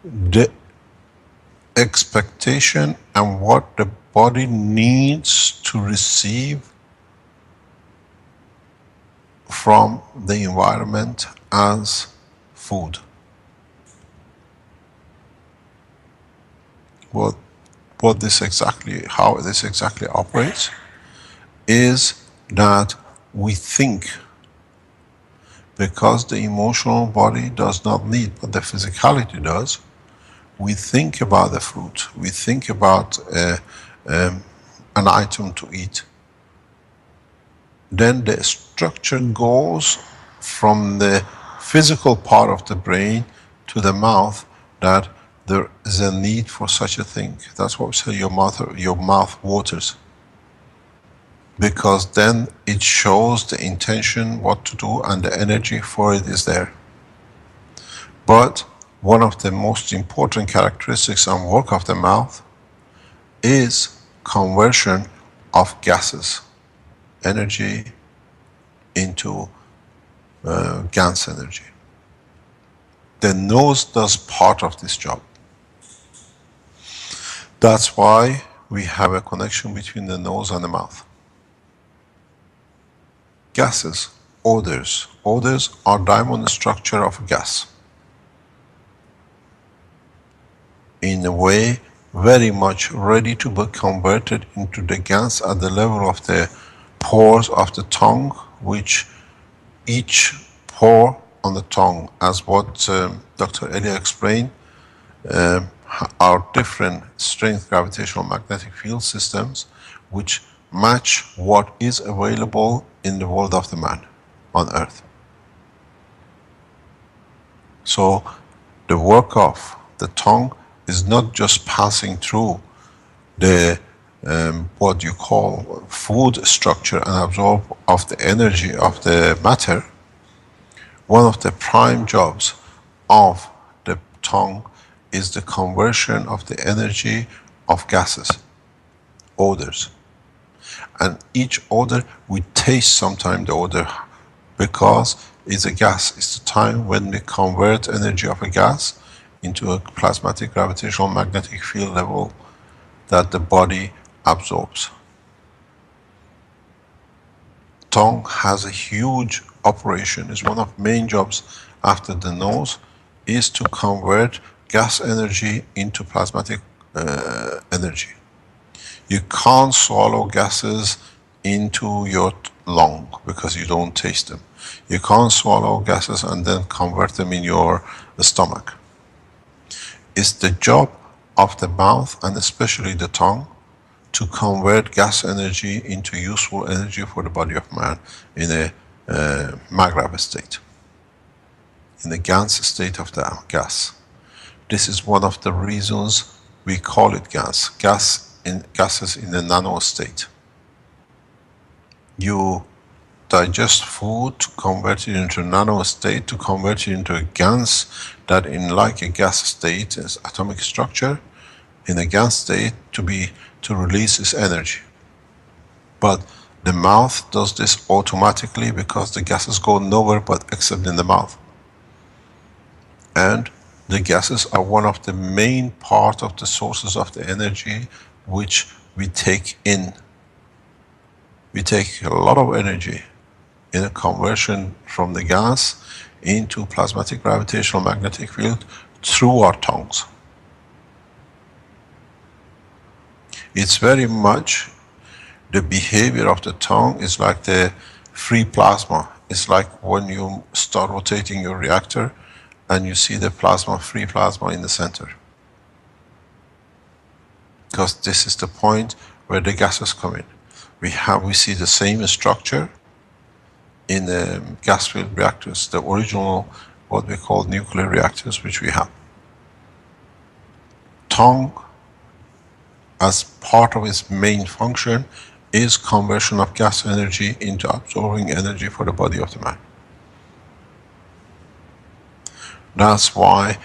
[SPEAKER 3] the expectation and what the body needs to receive from the environment as food. How this exactly operates is that we think, because the emotional body does not need, but the physicality does, we think about the fruit, we think about an item to eat. Then the structure goes from the physical part of the brain to the mouth, that there is a need for such a thing. That's what we say your mouth waters. Because then it shows the intention, what to do, and the energy for it is there. But one of the most important characteristics and work of the mouth is conversion of gases, energy into GANs energy. The nose does part of this job. That's why we have a connection between the nose and the mouth. Gases odors. Odors are diamond structure of gas. In a way, very much ready to be converted into the gas at the level of the pores of the tongue, which each pore on the tongue, as what Dr. Elia explained, are different strength gravitational magnetic field systems which match what is available in the world of the man on earth. So the work of the tongue is not just passing through the what you call food structure and absorb of the energy of the matter. One of the prime jobs of the tongue is the conversion of the energy of gases, odors. And each odor, we taste sometime the odor because it's a gas. It's the time when we convert energy of a gas into a plasmatic gravitational magnetic field level that the body absorbs. Tongue has a huge operation. It's one of main jobs after the nose is to convert gas energy into plasmatic energy. You can't swallow gases into your lung because you don't taste them. You can't swallow gases and then convert them in your stomach. It's the job of the mouth and especially the tongue to convert gas energy into useful energy for the body of man in a Magrav state, in the Gans state of the gas. This is one of the reasons we call it gas. Gases in the nano state. You digest food to convert it into a nano state, to convert it into a gas that in like a gas state is atomic structure, in a gas state to release its energy. But the mouth does this automatically because the gases go nowhere but except in the mouth. And the gases are one of the main part of the sources of the energy which we take in. We take a lot of energy in a conversion from the gas into plasmatic gravitational magnetic field through our tongues. It's very much the behavior of the tongue is like the free plasma. It's like when you start rotating your reactor and you see the plasma, free plasma in the center. Because this is the point where the gases come in. We see the same structure in the gas-filled reactors, the original, what we call nuclear reactors, which we have. Tongue, as part of its main function, is conversion of gas energy into absorbing energy for the body of the man. That's why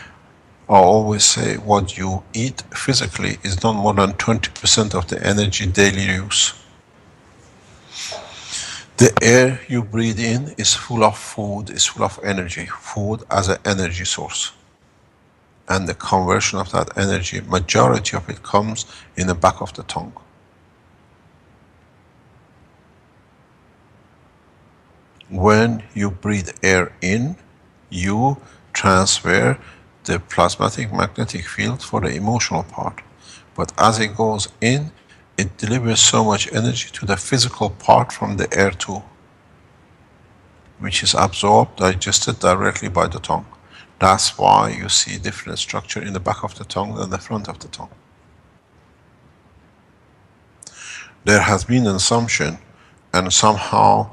[SPEAKER 3] I always say what you eat physically is not more than 20% of the energy daily use. The air you breathe in is full of food, is full of energy. Food as an energy source. And the conversion of that energy, majority of it comes in the back of the tongue. When you breathe air in, you transfer the plasmatic magnetic field for the emotional part. But as it goes in, it delivers so much energy to the physical part from the air too, which is absorbed, digested directly by the tongue. That's why you see different structure in the back of the tongue than the front of the tongue. There has been an assumption, and somehow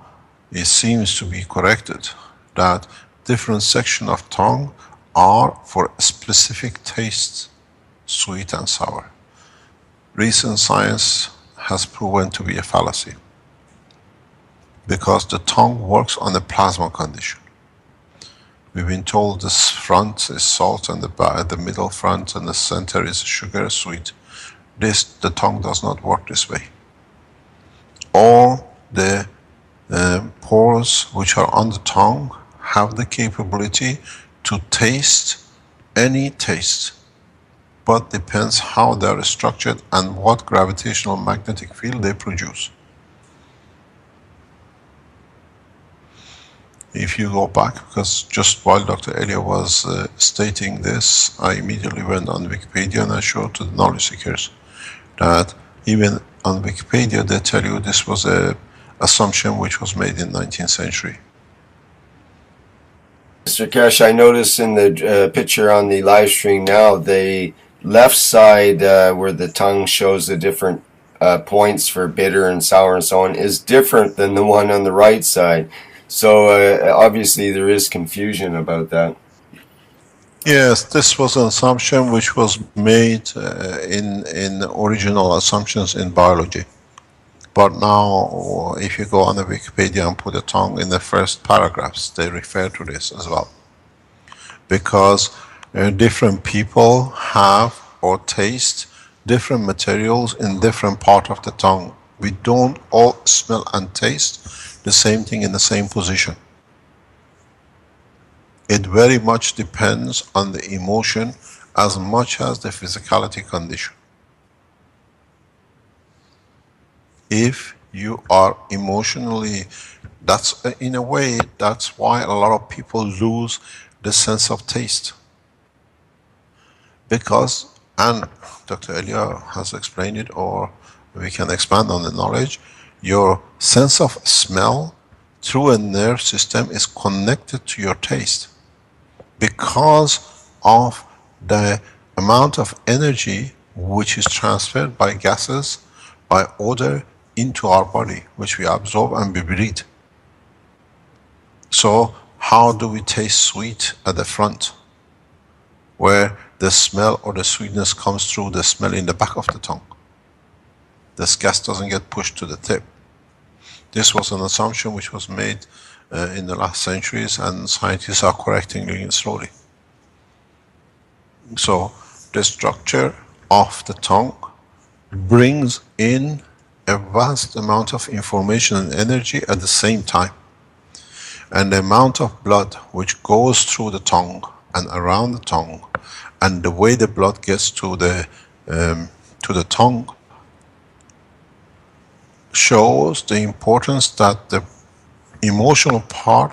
[SPEAKER 3] it seems to be corrected, that different sections of tongue are for specific tastes, sweet and sour. Recent science has proven to be a fallacy, because the tongue works on a plasma condition. We've been told this front is salt and the middle front and the center is sugar, sweet. The tongue does not work this way. All the pores which are on the tongue have the capability to taste any taste, but depends how they are structured and what gravitational magnetic field they produce. If you go back, because just while Dr. Elia was stating this, I immediately went on Wikipedia and I showed to the knowledge seekers that even on Wikipedia they tell you this was a assumption which was made in 19th century.
[SPEAKER 1] Mr.Keshe, I notice in the picture on the live stream now, the left side where the tongue shows the different points for bitter and sour and so on is different than the one on the right side. So obviously there is confusion about that.
[SPEAKER 3] Yes, this was an assumption which was made in original assumptions in biology. But now, if you go on the Wikipedia and put the tongue in the first paragraphs, they refer to this as well. Because different people have or taste different materials in different part of the tongue. We don't all smell and taste the same thing in the same position. It very much depends on the emotion as much as the physicality condition. If you are emotionally, that's in a way, that's why a lot of people lose the sense of taste. Because, and Dr. Elia has explained it, or we can expand on the knowledge, your sense of smell through a nerve system is connected to your taste because of the amount of energy which is transferred by gases, by odor into our body, which we absorb and we breathe. So how do we taste sweet at the front, where the smell or the sweetness comes through the smell in the back of the tongue? This gas doesn't get pushed to the tip. This was an assumption which was made in the last centuries, and scientists are correcting it slowly. So the structure of the tongue brings in a vast amount of information and energy at the same time. And the amount of blood which goes through the tongue and around the tongue, and the way the blood gets to the tongue, shows the importance that the emotional part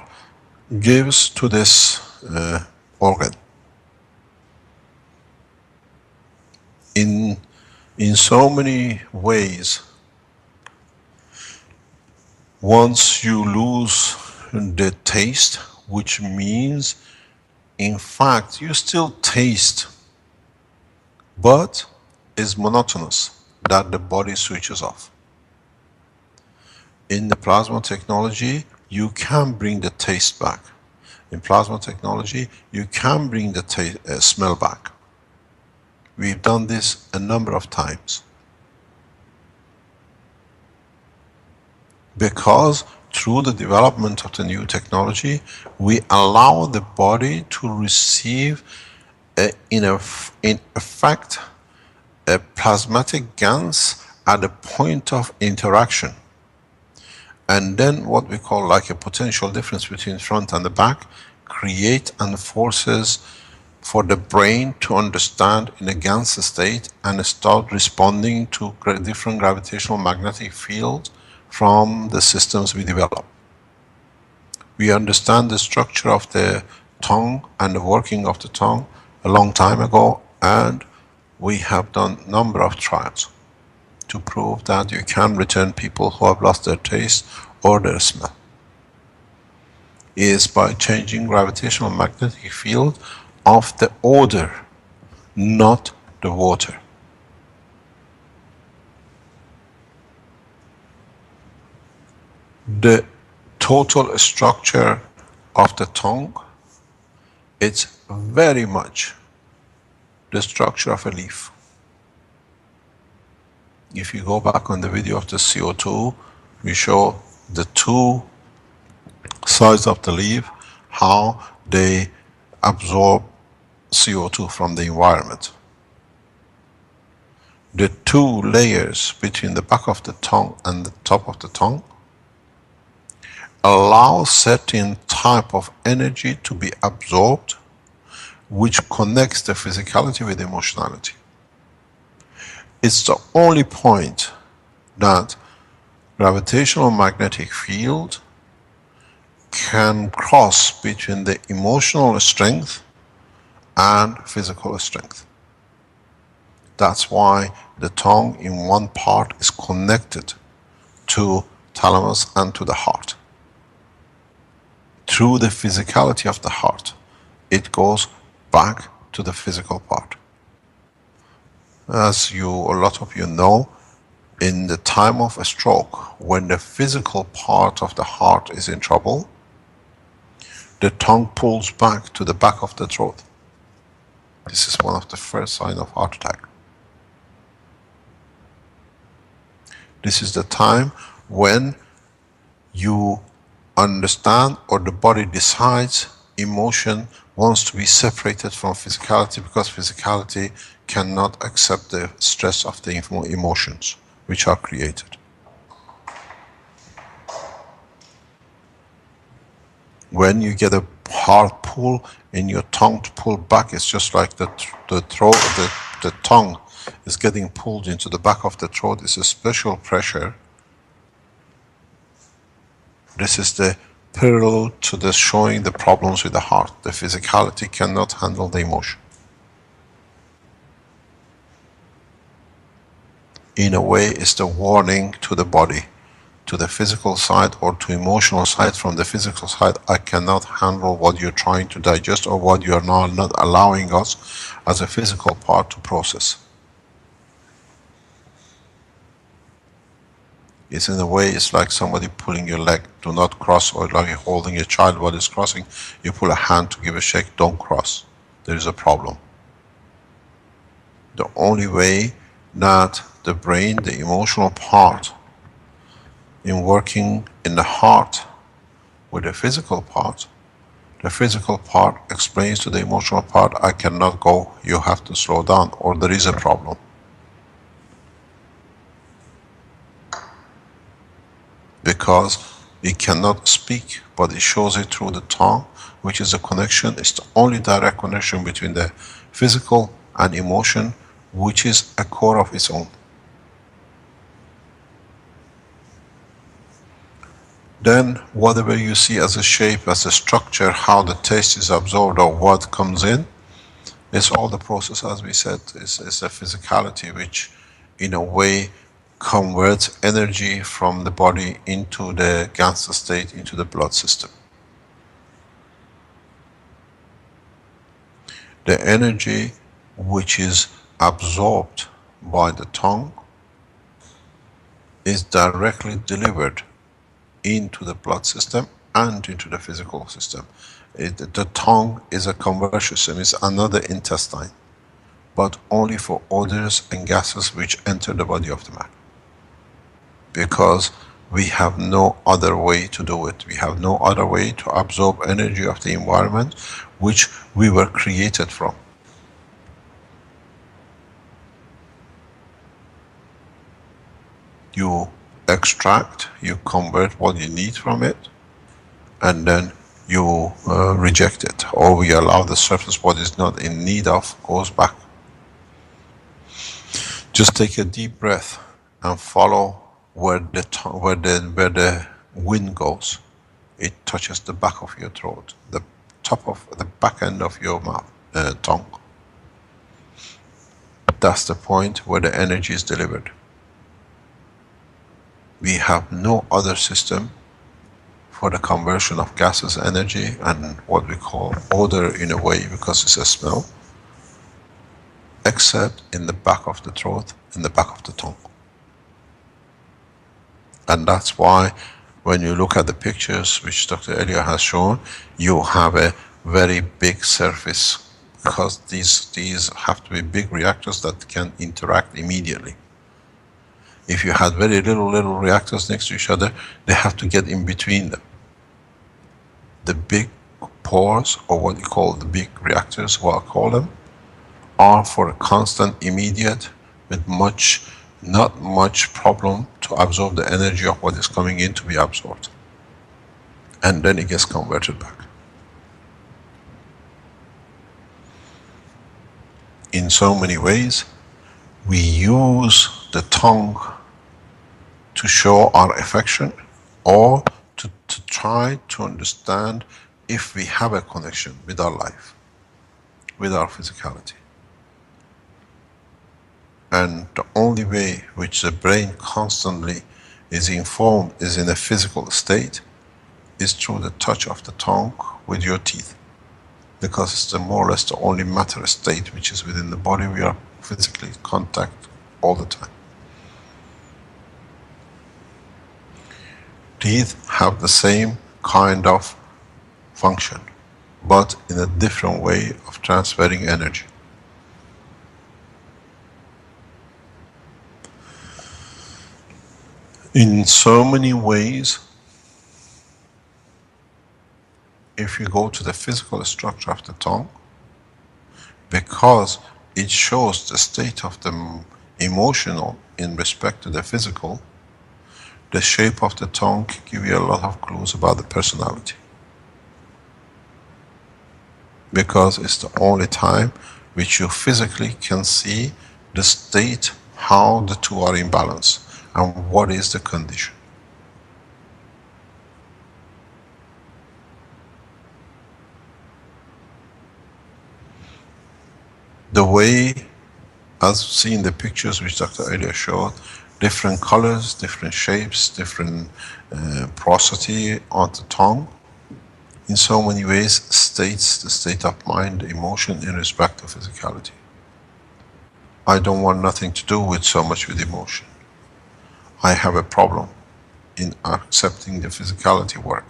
[SPEAKER 3] gives to this organ. In so many ways, once you lose the taste, which means in fact you still taste, but it's monotonous, that the body switches off. In the plasma technology, you can bring the taste back. In plasma technology, you can bring the smell back. We've done this a number of times. Because through the development of the new technology, we allow the body to receive, in effect, a plasmatic gans at the point of interaction. And then what we call like a potential difference between front and the back, create and forces for the brain to understand in a GANS state and start responding to different gravitational magnetic fields from the systems we develop. We understand the structure of the tongue and the working of the tongue a long time ago, and we have done a number of trials to prove that you can return people who have lost their taste or their smell. Is by changing gravitational magnetic field of the odor, not the water. The total structure of the tongue, it's very much the structure of a leaf. If you go back on the video of the CO2, we show the two sides of the leaf, how they absorb CO2 from the environment. The two layers between the back of the tongue and the top of the tongue allow certain type of energy to be absorbed, which connects the physicality with emotionality. It's the only point that gravitational magnetic field can cross between the emotional strength and physical strength. That's why the tongue in one part is connected to thalamus and to the heart. Through the physicality of the heart, it goes back to the physical part. As a lot of you know, in the time of a stroke, when the physical part of the heart is in trouble, the tongue pulls back to the back of the throat. This is one of the first signs of heart attack. This is the time when you understand, or the body decides, emotion wants to be separated from physicality, because physicality cannot accept the stress of the emotions which are created. When you get a hard pull in your tongue to pull back, it's just like the throat, the tongue is getting pulled into the back of the throat. It's a special pressure. This is the parallel to the showing the problems with the heart. The physicality cannot handle the emotion. In a way, it's the warning to the body, to the physical side or to emotional side. From the physical side, I cannot handle what you're trying to digest, or what you are not allowing us as a physical part to process. It's in a way, it's like somebody pulling your leg, do not cross, or like you're holding a child while it's crossing, you pull a hand to give a shake, don't cross. There is a problem. The only way that the brain, the emotional part, in working in the heart with the physical part explains to the emotional part, I cannot go, you have to slow down, or there is a problem. Because it cannot speak, but it shows it through the tongue, which is a connection. It's the only direct connection between the physical and emotion, which is a core of its own. Then whatever you see as a shape, as a structure, how the taste is absorbed or what comes in, it's all the process, as we said, is a physicality which in a way converts energy from the body into the gaseous state, into the blood system. The energy which is absorbed by the tongue is directly delivered into the blood system and into the physical system. The tongue is a conversion system, it's another intestine, but only for odors and gases which enter the body of the man. Because we have no other way to do it. We have no other way to absorb energy of the environment which we were created from. You extract, you convert what you need from it, and then you reject it, or we allow the surface what is not in need of goes back. Just take a deep breath and follow where the wind goes. It touches the back of your throat, the top of the back end of your mouth, tongue. That's the point where the energy is delivered. We have no other system for the conversion of gases, energy, and what we call odor in a way, because it's a smell, except in the back of the throat, in the back of the tongue. And that's why when you look at the pictures which Dr. Elia has shown, you have a very big surface, because these have to be big reactors that can interact immediately. If you had very little reactors next to each other, they have to get in between them. The big pores, or what you call the big reactors, what I call them, are for a constant, immediate, with not much problem to absorb the energy of what is coming in to be absorbed. And then it gets converted back. In so many ways, we use the tongue to show our affection, or to try try to understand if we have a connection with our life, with our physicality. And the only way which the brain constantly is informed is in a physical state is through the touch of the tongue with your teeth. Because it's the more or less the only matter state which is within the body, we are physically in contact all the time. Teeth have the same kind of function, but in a different way of transferring energy. In so many ways, if you go to the physical structure of the tongue, because it shows the state of the emotional in respect to the physical, the shape of the tongue give you a lot of clues about the personality. Because it's the only time which you physically can see the state, how the two are in balance, and what is the condition. The way, as seen in the pictures which Dr. Elia showed, different colors, different shapes, different porosity on the tongue, in so many ways states the state of mind, emotion in respect of physicality. I don't want nothing to do with so much with emotion. I have a problem in accepting the physicality work.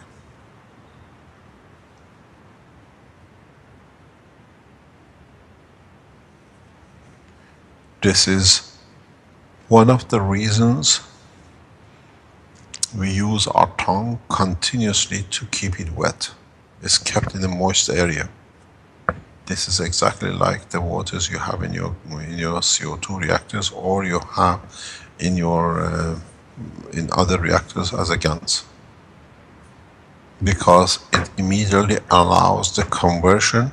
[SPEAKER 3] This is one of the reasons we use our tongue continuously to keep it wet. It's kept in a moist area. This is exactly like the waters you have in your CO2 reactors, or you have in your in other reactors as a gas, because it immediately allows the conversion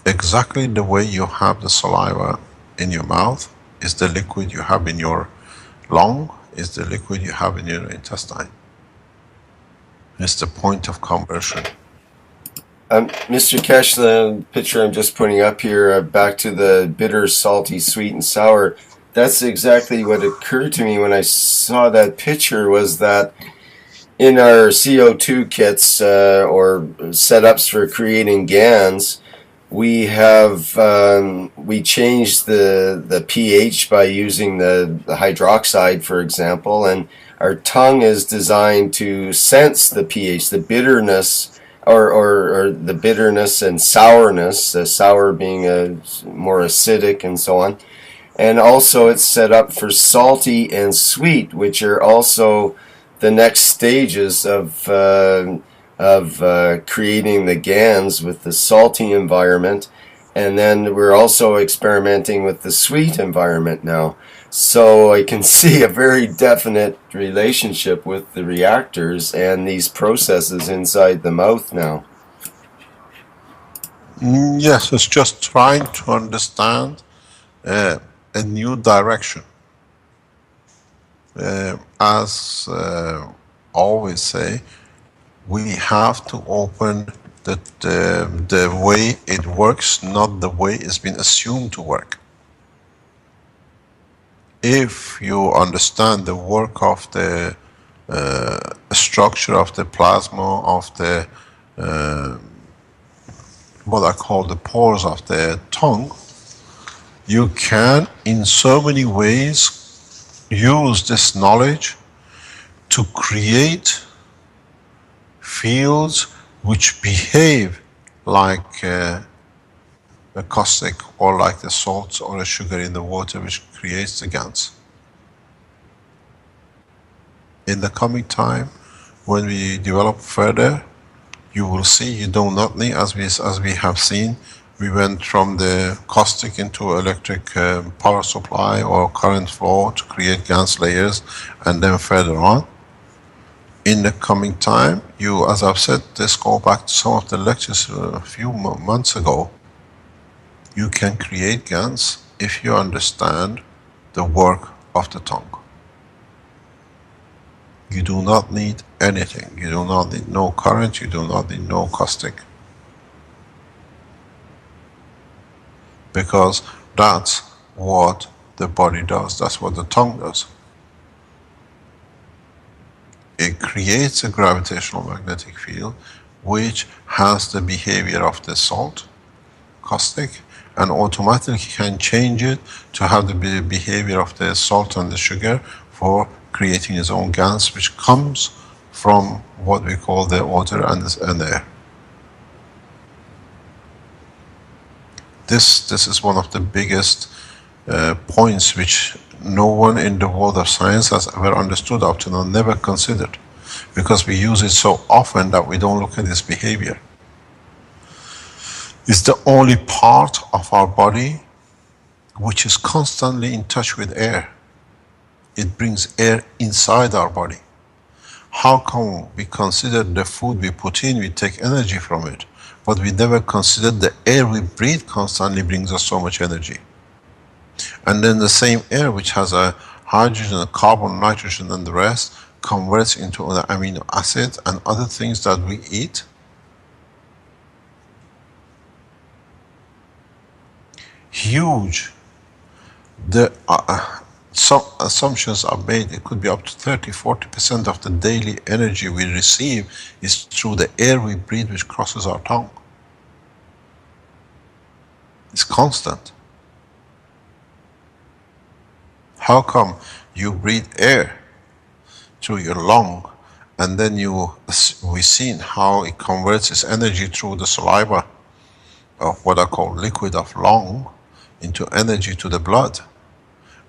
[SPEAKER 3] exactly the way you have the saliva in your mouth is the liquid you have in your lung, is the liquid you have in your intestine. It's the point of conversion.
[SPEAKER 1] Mr. Keshe, the picture I'm just putting up here, back to the bitter, salty, sweet, and sour, that's exactly what occurred to me when I saw that picture, was that in our CO2 kits or setups for creating GANs, we have we changed the pH by using the hydroxide, for example, and our tongue is designed to sense the pH, the bitterness, or the bitterness and sourness, the sour being more acidic and so on. And also it's set up for salty and sweet, which are also the next stages of creating the GANs with the salty environment. And then we're also experimenting with the sweet environment now. So I can see a very definite relationship with the reactors and these processes inside the mouth now.
[SPEAKER 3] Yes, it's just trying to understand a new direction. As always say, we have to open the way it works, not the way it's been assumed to work. If you understand the work of the structure of the plasma, of the what I call the pores of the tongue, you can in so many ways use this knowledge to create fields which behave like a caustic, or like the salts or a sugar in the water, which creates the GANs. In the coming time, when we develop further, you will see you do not need, as we have seen, we went from the caustic into electric power supply or current flow to create GANs layers, and then further on. In the coming time, you, as I've said, let's go back to some of the lectures a few months ago. You can create GANs if you understand the work of the tongue. You do not need anything. You do not need no current, you do not need no caustic. Because that's what the body does, that's what the tongue does. It creates a gravitational magnetic field which has the behavior of the salt, caustic, and automatically can change it to have the behavior of the salt and the sugar for creating its own gas, which comes from what we call the water and the air. This is one of the biggest points which no one in the world of science has ever understood up to now, never considered, because we use it so often that we don't look at its behavior. It's the only part of our body which is constantly in touch with air. It brings air inside our body. How come we consider the food we put in, we take energy from it, but we never consider the air we breathe constantly brings us so much energy? And then the same air which has a hydrogen, a carbon, nitrogen and the rest converts into an amino acid and other things that we eat. Huge. Some assumptions are made, it could be up to 30-40% of the daily energy we receive is through the air we breathe which crosses our tongue. It's constant. How come you breathe air through your lung and then we've seen how it converts its energy through the saliva of what I call liquid of lung into energy to the blood.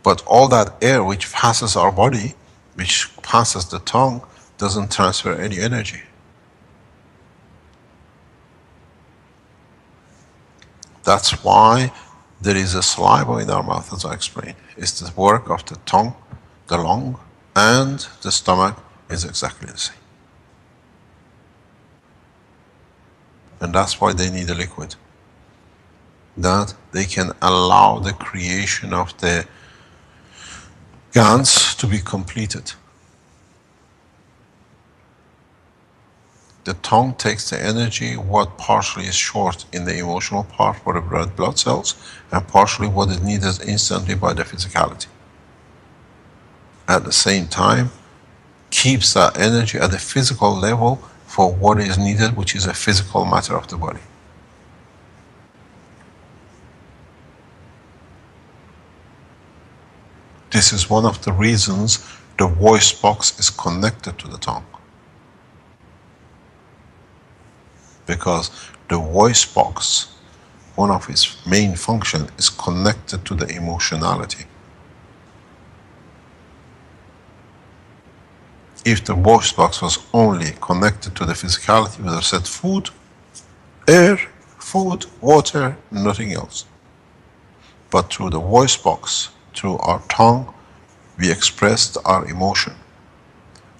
[SPEAKER 3] But all that air which passes our body, which passes the tongue, doesn't transfer any energy. That's why there is a saliva in our mouth, as I explained. It's the work of the tongue, the lung, and the stomach is exactly the same. And that's why they need a liquid. That they can allow the creation of the gans to be completed. The tongue takes the energy, what partially is short in the emotional part for the red blood cells, and partially what is needed instantly by the physicality. At the same time, keeps that energy at the physical level for what is needed, which is a physical matter of the body. This is one of the reasons the voice box is connected to the tongue. Because the voice box, one of its main functions is connected to the emotionality. If the voice box was only connected to the physicality, we would have said food, air, food, water, nothing else. But through the voice box, through our tongue, we expressed our emotion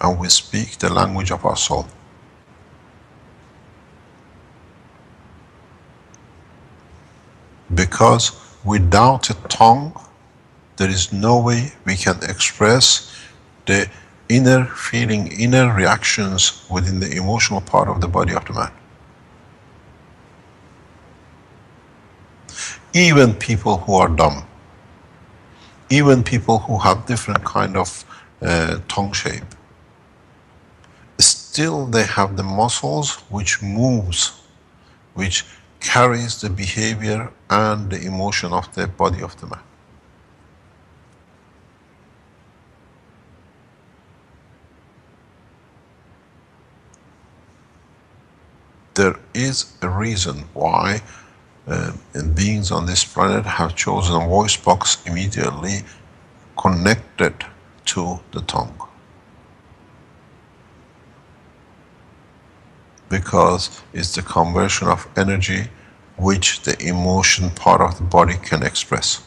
[SPEAKER 3] and we speak the language of our soul. Because without a tongue, there is no way we can express the inner feeling, inner reactions within the emotional part of the body of the man. Even people who are dumb, even people who have different kind of tongue shape, still they have the muscles which moves, which carries the behavior and the emotion of the body of the man. There is a reason why beings on this planet have chosen a voice box immediately connected to the tongue. Because it's the conversion of energy which the emotion part of the body can express.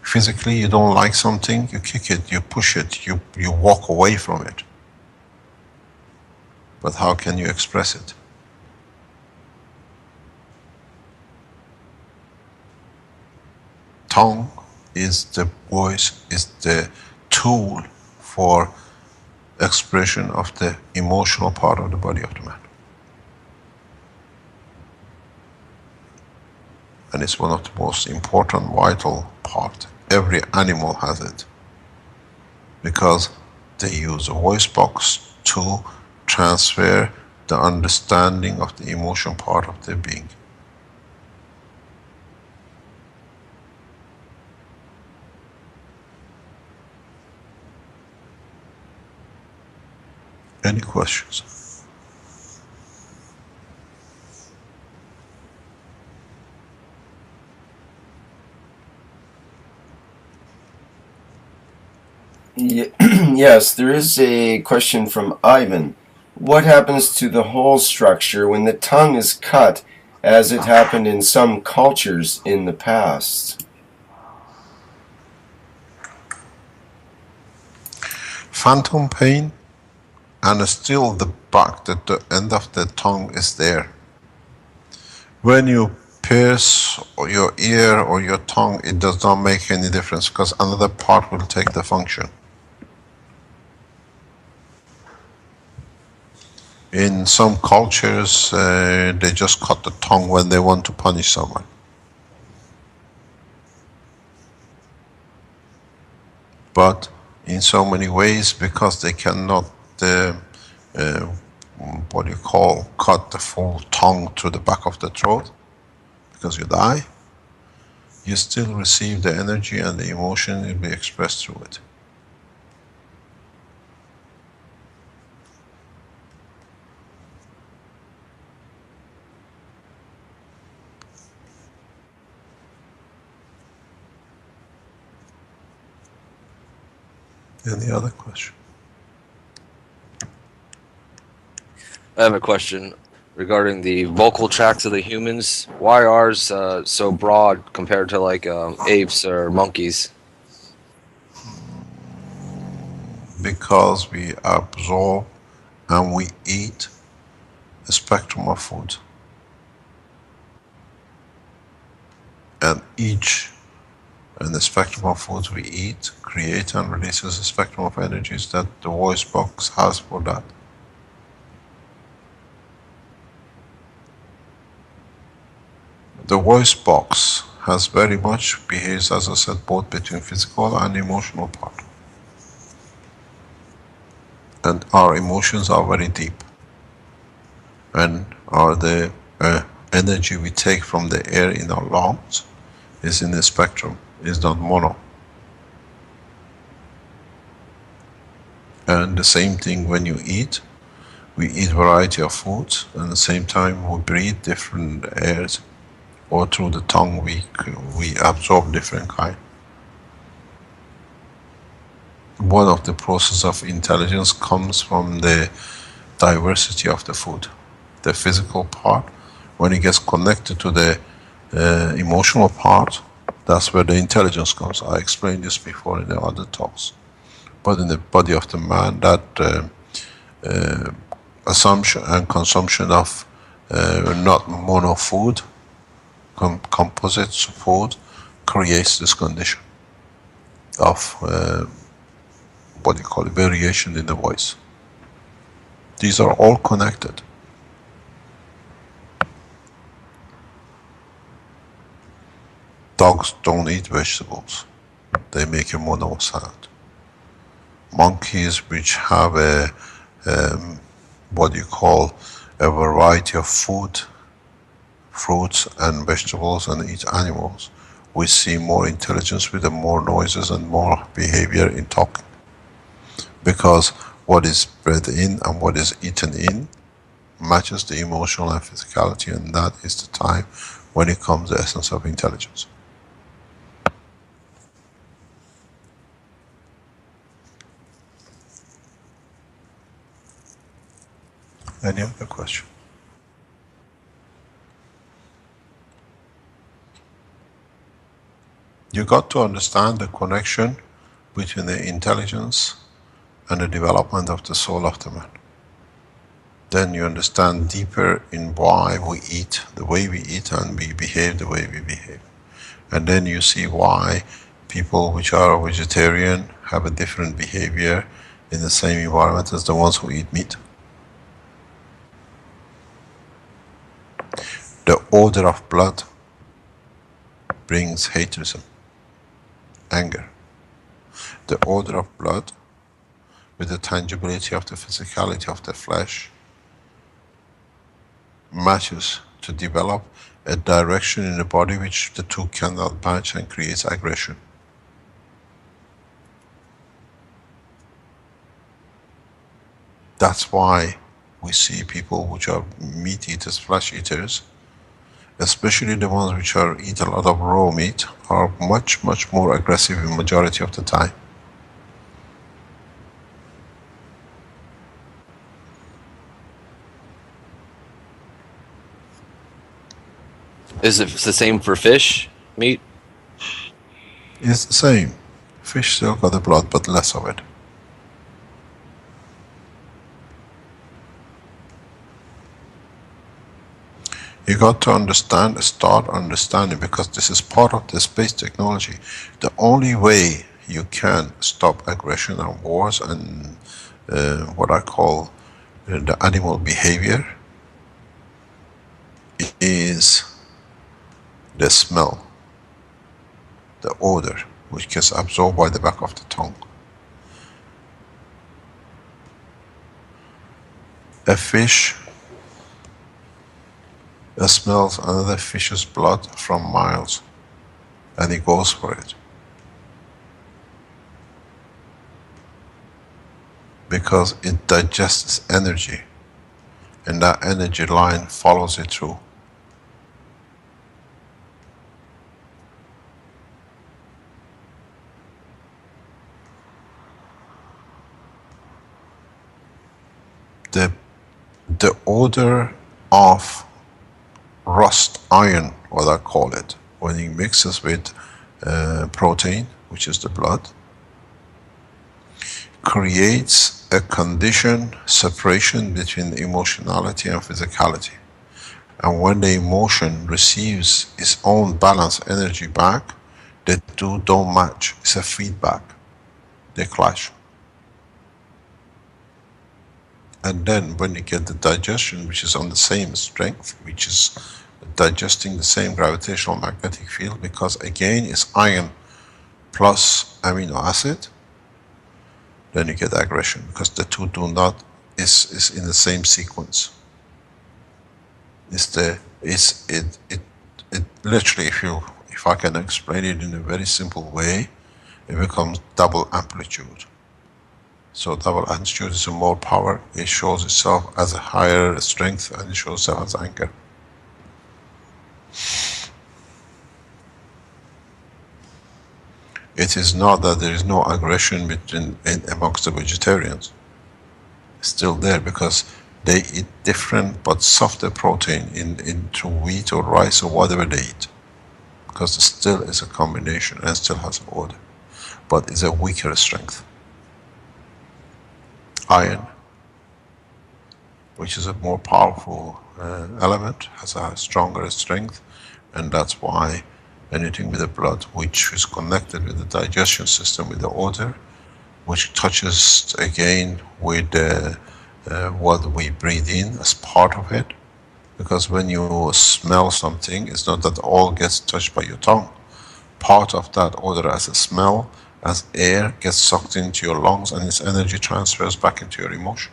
[SPEAKER 3] Physically, you don't like something, you kick it, you push it, you walk away from it. But how can you express it? Tongue is the voice, is the tool for expression of the emotional part of the body of the man. And it's one of the most important, vital part. Every animal has it. Because they use a voice box to transfer the understanding of the emotion part of their being. Any questions?
[SPEAKER 1] Yes, there is a question from Ivan. What happens to the whole structure when the tongue is cut, as it happened in some cultures in the past?
[SPEAKER 3] Phantom pain, and still the back, the end of the tongue is there. When you pierce your ear or your tongue, it does not make any difference because another part will take the function. In some cultures, they just cut the tongue when they want to punish someone. But in so many ways, because they cannot, cut the full tongue to the back of the throat, because you die, you still receive the energy and the emotion will be expressed through it. Any other question?
[SPEAKER 4] I have a question regarding the vocal tracts of the humans. Why are ours so broad compared to like apes or monkeys?
[SPEAKER 3] Because we absorb and we eat a spectrum of food. And the spectrum of foods we eat create and releases a spectrum of energies that the voice box has for that. The voice box has very much behaves, as I said, both between physical and emotional part. And our emotions are very deep. And the energy we take from the air in our lungs is in the spectrum, is not mono. And the same thing when you eat, we eat variety of foods, and at the same time we breathe different airs, or through the tongue we absorb different kind. One of the process of intelligence comes from the diversity of the food. The physical part, when it gets connected to the emotional part, that's where the intelligence comes. I explained this before in the other talks. But in the body of the man, that assumption and consumption of not mono food, composite food, creates this condition of variation in the voice. These are all connected. Dogs don't eat vegetables. They make a mono salad. Monkeys, which have a variety of food, fruits and vegetables, and eat animals, we see more intelligence with the more noises and more behavior in talking. Because what is bred in and what is eaten in matches the emotional and physicality, and that is the time when it comes the essence of intelligence. Any other question? You got to understand the connection between the intelligence and the development of the soul of the man. Then you understand deeper in why we eat the way we eat and we behave the way we behave. And then you see why people which are vegetarian have a different behavior in the same environment as the ones who eat meat. The odor of blood brings haterism, anger. The odor of blood, with the tangibility of the physicality of the flesh, matches to develop a direction in the body which the two cannot match and creates aggression. That's why we see people which are meat eaters, flesh eaters, especially the ones which eat a lot of raw meat, are much, much more aggressive in majority of the time.
[SPEAKER 4] Is it the same for fish meat?
[SPEAKER 3] It's the same. Fish still got the blood, but less of it. You got to understand, start understanding, because this is part of the space technology. The only way you can stop aggression and wars and what I call the animal behavior is the smell, the odor, which gets absorbed by the back of the tongue. A fish smells another fish's blood from miles, and he goes for it. Because it digests energy, and that energy line follows it through. The odor of rust iron, what I call it, when it mixes with protein, which is the blood, creates a condition separation between emotionality and physicality. And when the emotion receives its own balance energy back, the two don't match. It's a feedback. They clash. And then when you get the digestion, which is on the same strength, which is digesting the same gravitational magnetic field, because again it's iron plus amino acid, then you get aggression, because the two do not, is in the same sequence. It literally, if I can explain it in a very simple way, it becomes double amplitude. So double amplitude is more power, it shows itself as a higher strength, and it shows itself as anger. It is not that there is no aggression amongst the vegetarians. It's still there, because they eat different but softer protein into wheat or rice or whatever they eat. Because it still is a combination and still has an order. But it's a weaker strength. Iron, which is a more powerful element, has a stronger strength, and that's why anything with the blood which is connected with the digestion system, with the odor, which touches again with what we breathe in as part of it, because when you smell something, it's not that all gets touched by your tongue. Part of that odor as a smell, as air, gets sucked into your lungs, and its energy transfers back into your emotion.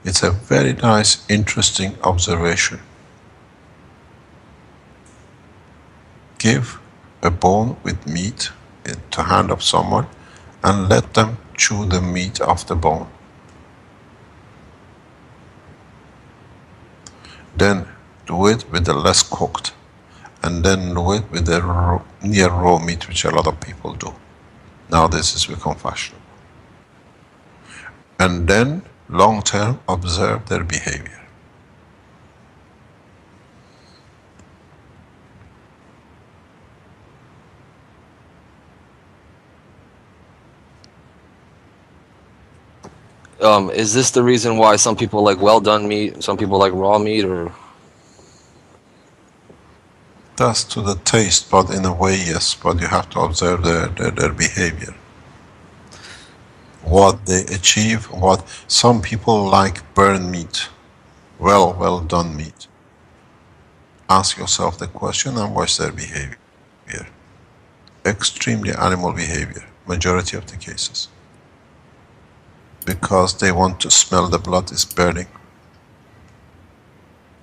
[SPEAKER 3] It's a very nice, interesting observation. Give a bone with meat into the hand of someone and let them chew the meat off the bone. Then do it with the less cooked, and then do it with the near raw meat, which a lot of people do. Now this has become fashionable. And then long term observe their behavior.
[SPEAKER 4] Is this the reason why some people like well done meat, some people like raw meat, or?
[SPEAKER 3] That's to the taste, but in a way, yes, but you have to observe their behavior. What they achieve, what some people like burnt meat, well done meat. Ask yourself the question and watch their behavior. Extremely animal behavior, majority of the cases. Because they want to smell the blood is burning.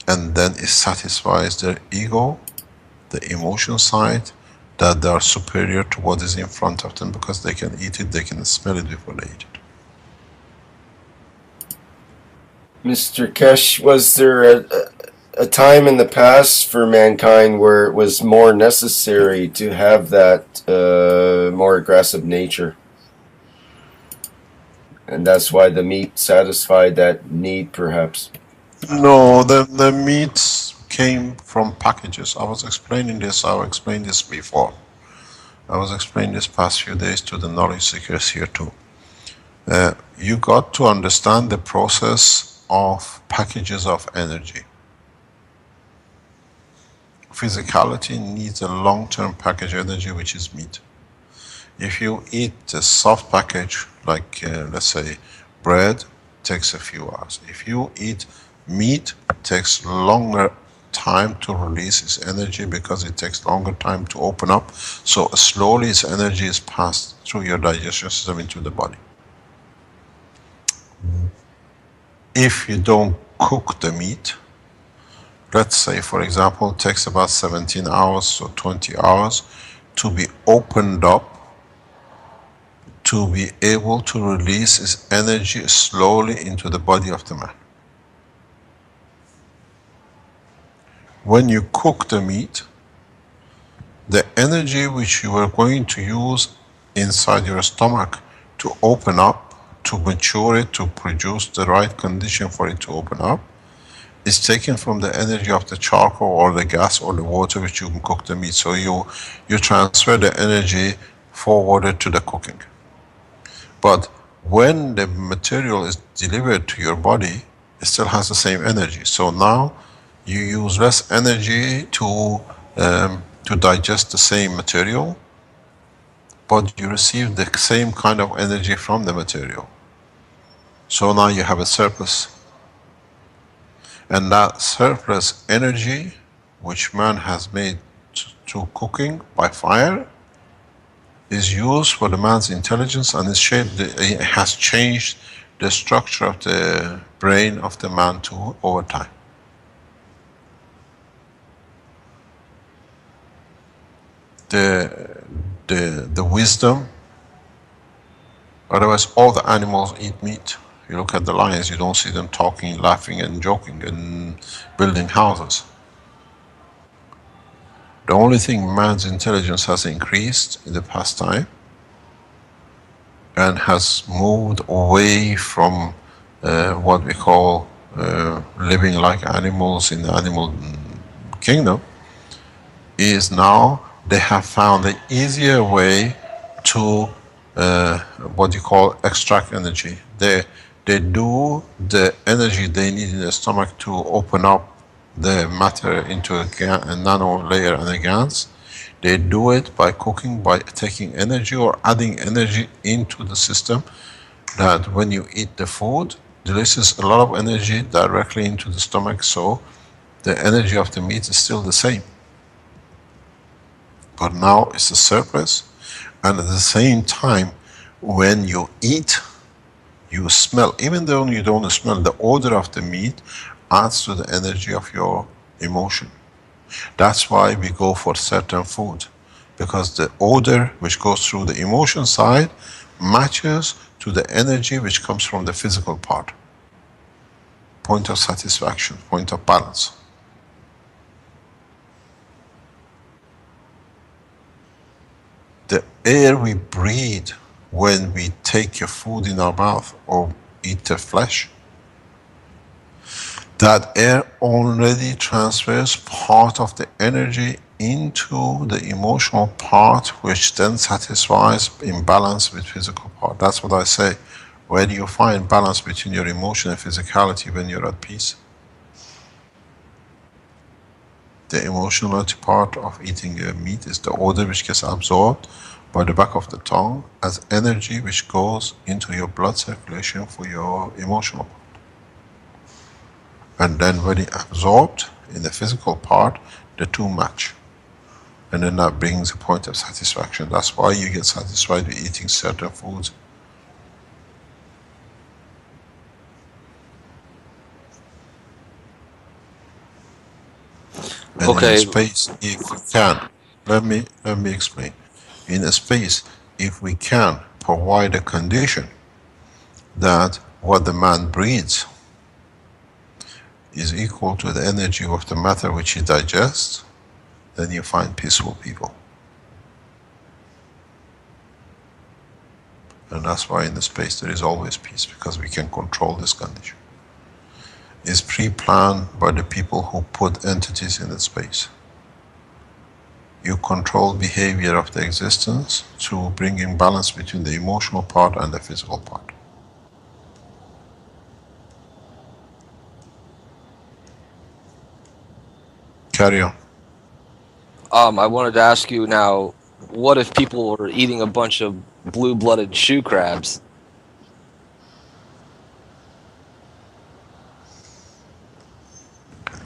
[SPEAKER 3] And then it satisfies their ego, the emotion side, that they are superior to what is in front of them because they can eat it, they can smell it before they eat it.
[SPEAKER 1] Mr. Keshe, was there a time in the past for mankind where it was more necessary to have that more aggressive nature? And that's why the meat satisfied that need, perhaps?
[SPEAKER 3] No, the meats came from packages. I was explaining this, I explained this before. I was explaining this past few days to the knowledge seekers here too. You got to understand the process of packages of energy. Physicality needs a long-term package energy, which is meat. If you eat a soft package, like let's say bread, takes a few hours. If you eat meat, it takes longer time to release its energy because it takes longer time to open up. So slowly its energy is passed through your digestion system into the body. If you don't cook the meat, let's say for example, it takes about 17 hours or 20 hours to be opened up, to be able to release its energy slowly into the body of the man. When you cook the meat, the energy which you are going to use inside your stomach to open up, to mature it, to produce the right condition for it to open up, is taken from the energy of the charcoal or the gas or the water which you can cook the meat. So you transfer the energy forwarded to the cooking. But when the material is delivered to your body, it still has the same energy. So now you use less energy to digest the same material, but you receive the same kind of energy from the material. So now you have a surplus. And that surplus energy, which man has made through cooking by fire, is used for the man's intelligence, and it has changed the structure of the brain of the man too over time. The wisdom, otherwise all the animals eat meat. You look at the lions, you don't see them talking, laughing and joking and building houses. The only thing man's intelligence has increased in the past time and has moved away from what we call living like animals in the animal kingdom, is now they have found an easier way to what you call extract energy. They do the energy they need in the stomach to open up the matter into a nano layer and a gans. They do it by cooking, by taking energy or adding energy into the system, that when you eat the food, releases a lot of energy directly into the stomach, so the energy of the meat is still the same. But now it's a surplus, and at the same time, when you eat, you smell. Even though you don't smell, the odor of the meat adds to the energy of your emotion. That's why we go for certain food, because the odor which goes through the emotion side matches to the energy which comes from the physical part. Point of satisfaction, point of balance. The air we breathe when we take a food in our mouth or eat the flesh, that air already transfers part of the energy into the emotional part, which then satisfies in balance with physical part. That's what I say. Where do you find balance between your emotion and physicality? When you're at peace. The emotionality part of eating meat is the odor which gets absorbed by the back of the tongue as energy which goes into your blood circulation for your emotional part. And then when it absorbed in the physical part, the two match. And then that brings a point of satisfaction. That's why you get satisfied with eating certain foods. And
[SPEAKER 4] Okay.
[SPEAKER 3] in space, if we can, let me explain. In a space, if we can provide a condition that what the man breathes is equal to the energy of the matter which he digests, then you find peaceful people. And that's why in the space there is always peace, because we can control this condition. It's pre-planned by the people who put entities in the space. You control behavior of the existence to bring in balance between the emotional part and the physical part. Carry on.
[SPEAKER 4] I wanted to ask you now, what if people were eating a bunch of blue-blooded shoe crabs?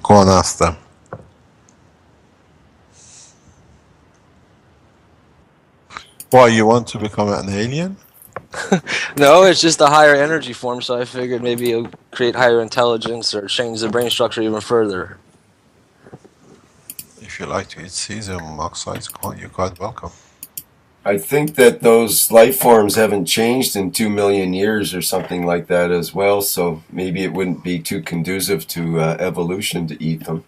[SPEAKER 3] Go and ask them. Why, you want to become an alien?
[SPEAKER 4] No, it's just a higher energy form, so I figured maybe it'll create higher intelligence or change the brain structure even further.
[SPEAKER 3] If you like to eat cesium oxides, you're quite welcome.
[SPEAKER 1] I think that those life forms haven't changed in 2 million years or something like that as well, so maybe it wouldn't be too conducive to evolution to eat them.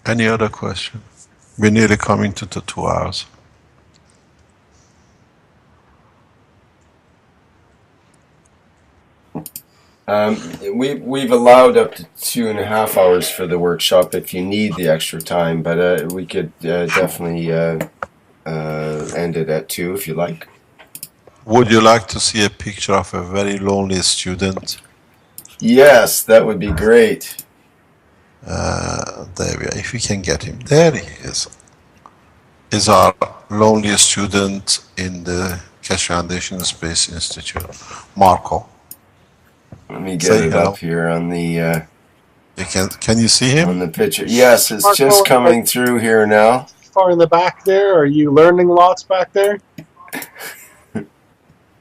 [SPEAKER 3] Any other question? We're nearly coming to the 2 hours.
[SPEAKER 1] We've allowed up to 2.5 hours for the workshop if you need the extra time, but we could definitely end it at 2 if you like.
[SPEAKER 3] Would you like to see a picture of a very lonely student?
[SPEAKER 1] Yes, that would be great.
[SPEAKER 3] There we are. If we can get him. There he is. Is our loneliest student in the Keshe Foundation Space Institute, Marco.
[SPEAKER 1] Let me get it up here on the...
[SPEAKER 3] Can you see him?
[SPEAKER 1] On the picture. Yes, it's
[SPEAKER 5] Marco,
[SPEAKER 1] just coming through here now.
[SPEAKER 5] Far in the back there, are you learning lots back there?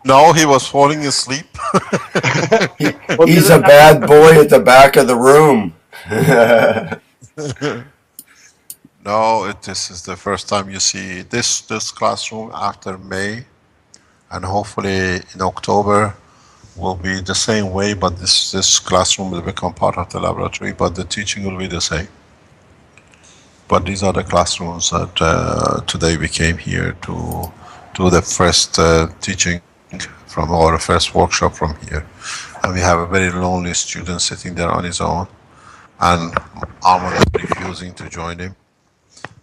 [SPEAKER 3] No, he was falling asleep.
[SPEAKER 1] He's a bad boy at the back of the room.
[SPEAKER 3] No, this is the first time you see this classroom after May, and hopefully in October will be the same way, but this classroom will become part of the laboratory, but the teaching will be the same. But these are the classrooms that today we came here to do the first teaching from our first workshop from here. And we have a very lonely student sitting there on his own, and Armand is refusing to join him.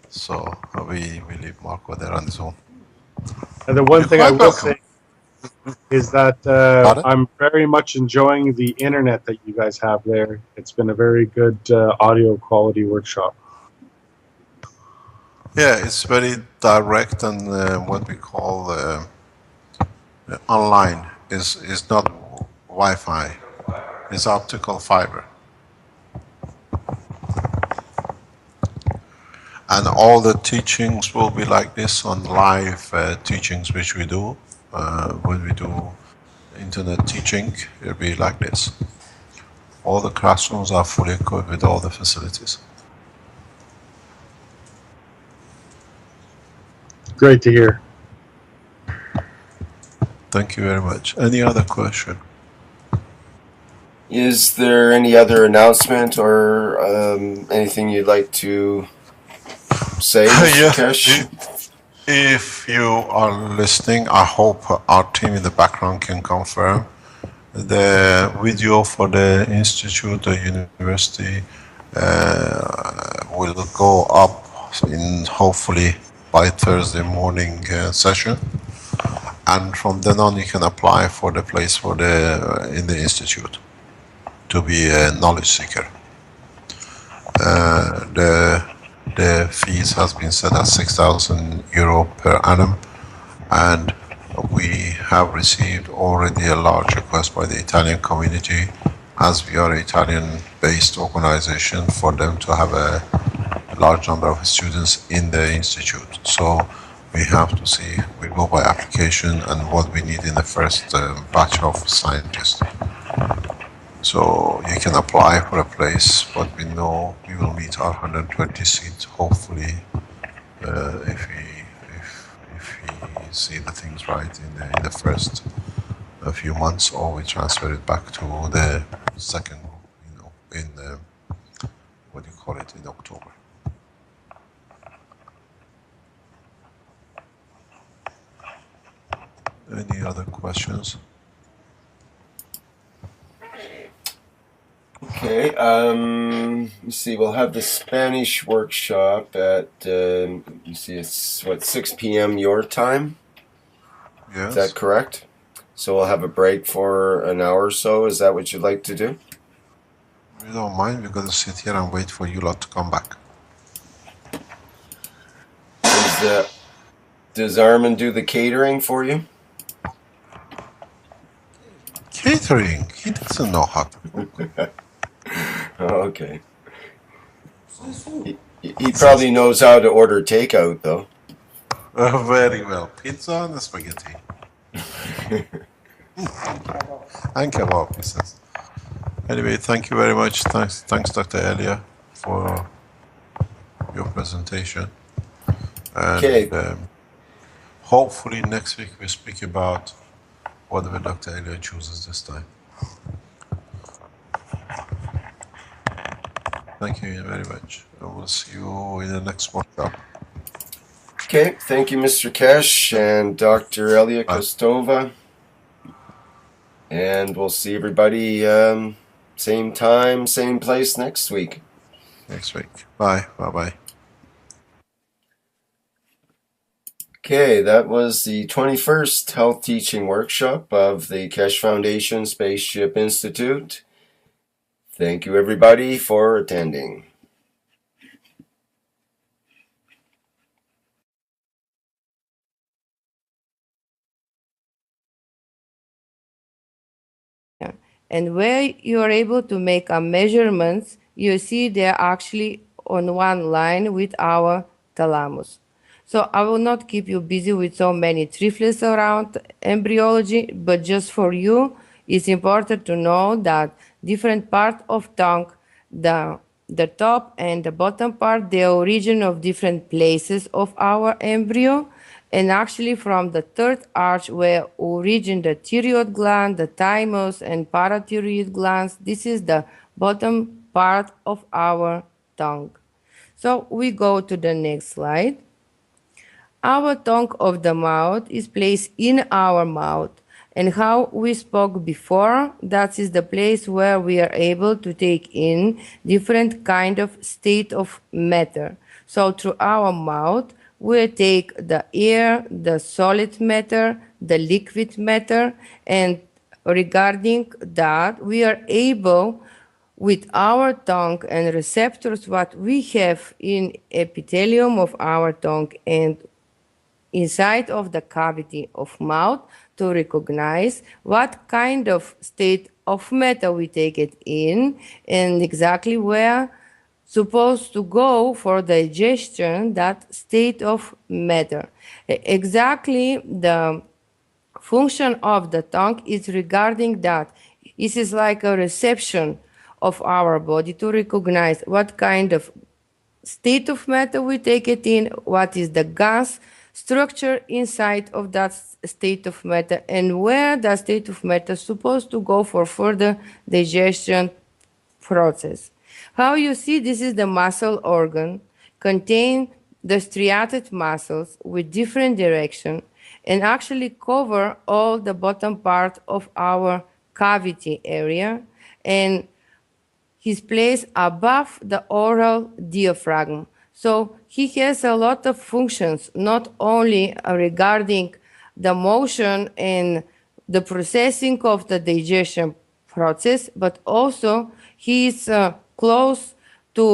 [SPEAKER 3] So we leave Marco there on his own.
[SPEAKER 5] And the one thing I will say is that I'm very much enjoying the internet that you guys have there. It's been a very good audio quality workshop.
[SPEAKER 3] Yeah, it's very direct, and what we call online is not Wi-Fi, it's optical fiber. And all the teachings will be like this on live teachings which we do. When we do internet teaching, it'll be like this. All the classrooms are fully equipped with all the facilities.
[SPEAKER 5] Great to hear.
[SPEAKER 3] Thank you very much. Any other question?
[SPEAKER 1] Is there any other announcement or anything you'd like to say, Mr. Keshe?
[SPEAKER 3] If you are listening, I hope our team in the background can confirm. The video for the institute or university will go up in hopefully by Thursday morning session, and from then on you can apply for the place for in the institute. to be a knowledge seeker. The fees has been set at €6,000 per annum, and we have received already a large request by the Italian community, as we are an Italian-based organization, for them to have a large number of students in the institute. So we have to see, we go by application and what we need in the first batch of scientists. So you can apply for a place, but we know we will meet our 120 seats, hopefully, if we see the things right in the first few months, or we transfer it back to the second group, in what do you call it, in October. Any other questions?
[SPEAKER 1] Okay, let's see, we'll have the Spanish workshop at, you see, it's what, 6 p.m. your time?
[SPEAKER 3] Yes.
[SPEAKER 1] Is that correct? So we'll have a break for an hour or so, is that what you'd like to do?
[SPEAKER 3] We don't mind, we're going to sit here and wait for you lot to come back.
[SPEAKER 1] Does Armin do the catering for you?
[SPEAKER 3] Catering? He doesn't know how to cook.
[SPEAKER 1] Oh, okay. He probably knows how to order takeout, though.
[SPEAKER 3] Very well. Pizza and spaghetti. And kebab, he says. Anyway, thank you very much. Thanks, Dr. Elia, for your presentation. And
[SPEAKER 1] Okay.
[SPEAKER 3] Hopefully next week we speak about whatever Dr. Elia chooses this time. Thank you very much. I will see you in the next workshop.
[SPEAKER 1] Okay, thank you, Mr. Keshe and Dr. E.Kostova. And we'll see everybody same time, same place next week.
[SPEAKER 3] Next week. Bye. Bye-bye.
[SPEAKER 1] Okay, that was the 21st Health Teaching Workshop of the Keshe Foundation Spaceship Institute. Thank you, everybody, for attending.
[SPEAKER 2] And where you are able to make measurements, you see they're actually on one line with our thalamus. So I will not keep you busy with so many triplets around embryology, but just for you, it's important to know that different part of tongue, the top and the bottom part, the origin of different places of our embryo. And actually from the third arch where origin the thyroid gland, the thymus and parathyroid glands, this is the bottom part of our tongue. So we go to the next slide. Our tongue of the mouth is placed in our mouth. And how we spoke before, that is the place where we are able to take in different kind of state of matter. So through our mouth, we take the air, the solid matter, the liquid matter, and regarding that, we are able with our tongue and receptors, what we have in epithelium of our tongue and inside of the cavity of mouth to recognize what kind of state of matter we take it in and exactly where supposed to go for digestion that state of matter. Exactly the function of the tongue is regarding that. This is like a reception of our body to recognize what kind of state of matter we take it in, what is the gas structure inside of that state of matter, and where that state of matter is supposed to go for further digestion process. How you see this is the muscle organ, contain the striated muscles with different direction and actually cover all the bottom part of our cavity area, and he's placed above the oral diaphragm. So he has a lot of functions, not only regarding the motion and the processing of the digestion process, but also he is close to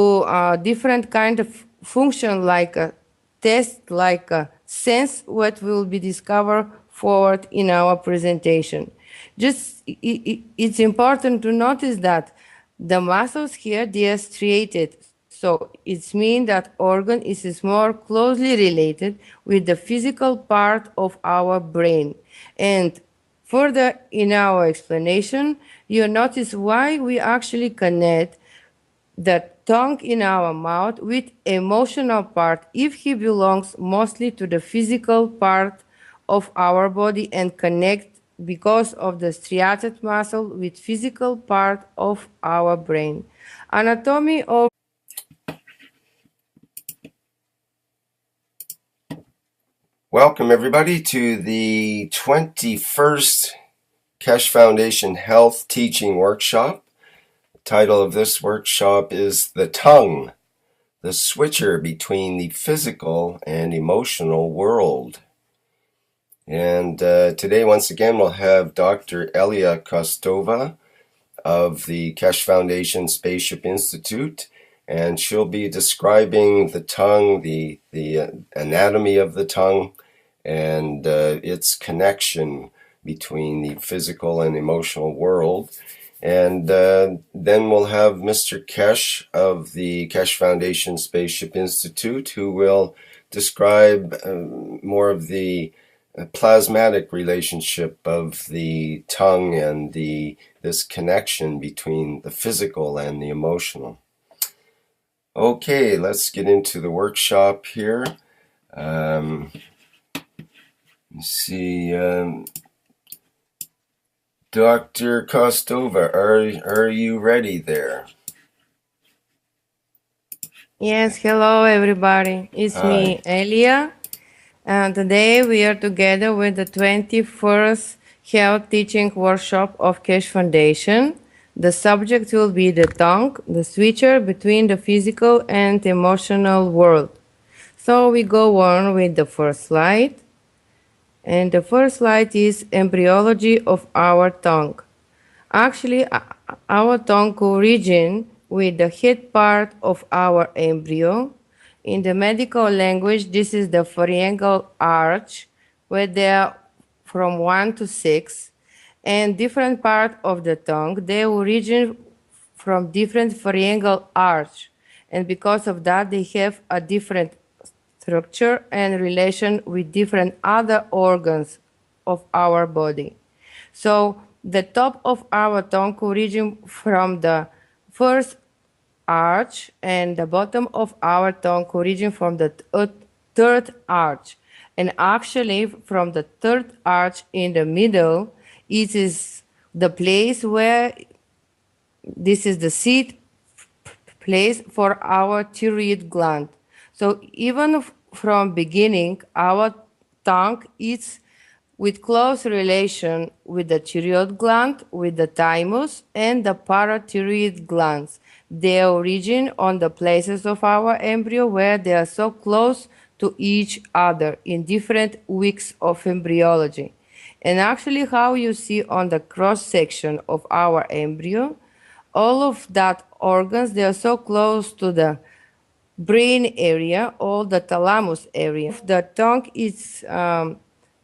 [SPEAKER 2] different kind of function like a test, like a sense, what will be discovered forward in our presentation. Just it's important to notice that the muscles here, they are striated. So it means that organ is more closely related with the physical part of our brain. And further in our explanation, you notice why we actually connect the tongue in our mouth with emotional part if he belongs mostly to the physical part of our body and connect because of the striated muscle with physical part of our brain. Anatomy of
[SPEAKER 1] Welcome everybody to the 21st Keshe Foundation Health Teaching Workshop. The title of this workshop is The Tongue, the Switcher Between the Physical and Emotional World. And today, once again, we'll have Dr. E.Kostova of the Keshe Foundation Spaceship Institute, and she'll be describing the tongue, the anatomy of the tongue, and its connection between the physical and emotional world. And then we'll have Mr.Keshe of the Keshe Foundation Spaceship Institute, who will describe more of the plasmatic relationship of the tongue and this connection between the physical and the emotional. Okay, let's get into the workshop here. Let's see, Dr. Kostova, are you ready there?
[SPEAKER 2] Yes, hello everybody. It's me, Elia. And today we are together with the 21st Health Teaching Workshop of Keshe Foundation. The subject will be the tongue, the switcher between the physical and emotional world. So we go on with the first slide. And the first slide is embryology of our tongue. Actually, our tongue originates with the head part of our embryo. In the medical language, this is the pharyngeal arch, where there are from 1 to 6, and different part of the tongue, they originate from different pharyngeal arch, and because of that, they have a different structure and relation with different other organs of our body. So the top of our tongue originates from the first arch, and the bottom of our tongue originates from the third arch. And actually, from the third arch in the middle, it is the place where this is the seat place for our thyroid gland. So even from beginning, our tongue is with close relation with the thyroid gland, with the thymus, and the parathyroid glands. They origin on the places of our embryo where they are so close to each other in different weeks of embryology. And actually how you see on the cross-section of our embryo, all of that organs, they are so close to the brain area, all the thalamus area. The tongue is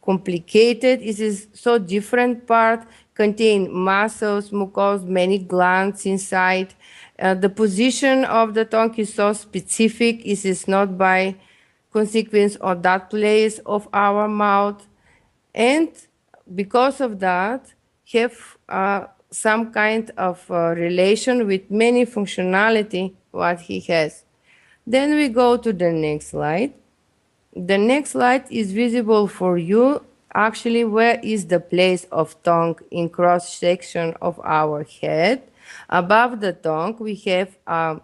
[SPEAKER 2] complicated. It is so different part, contain muscles, mucous, many glands inside. The position of the tongue is so specific. It is not by consequence of that place of our mouth. And because of that, have some kind of relation with many functionality what he has. Then we go to the next slide. The next slide is visible for you. Actually, where is the place of tongue in cross section of our head? Above the tongue, we have a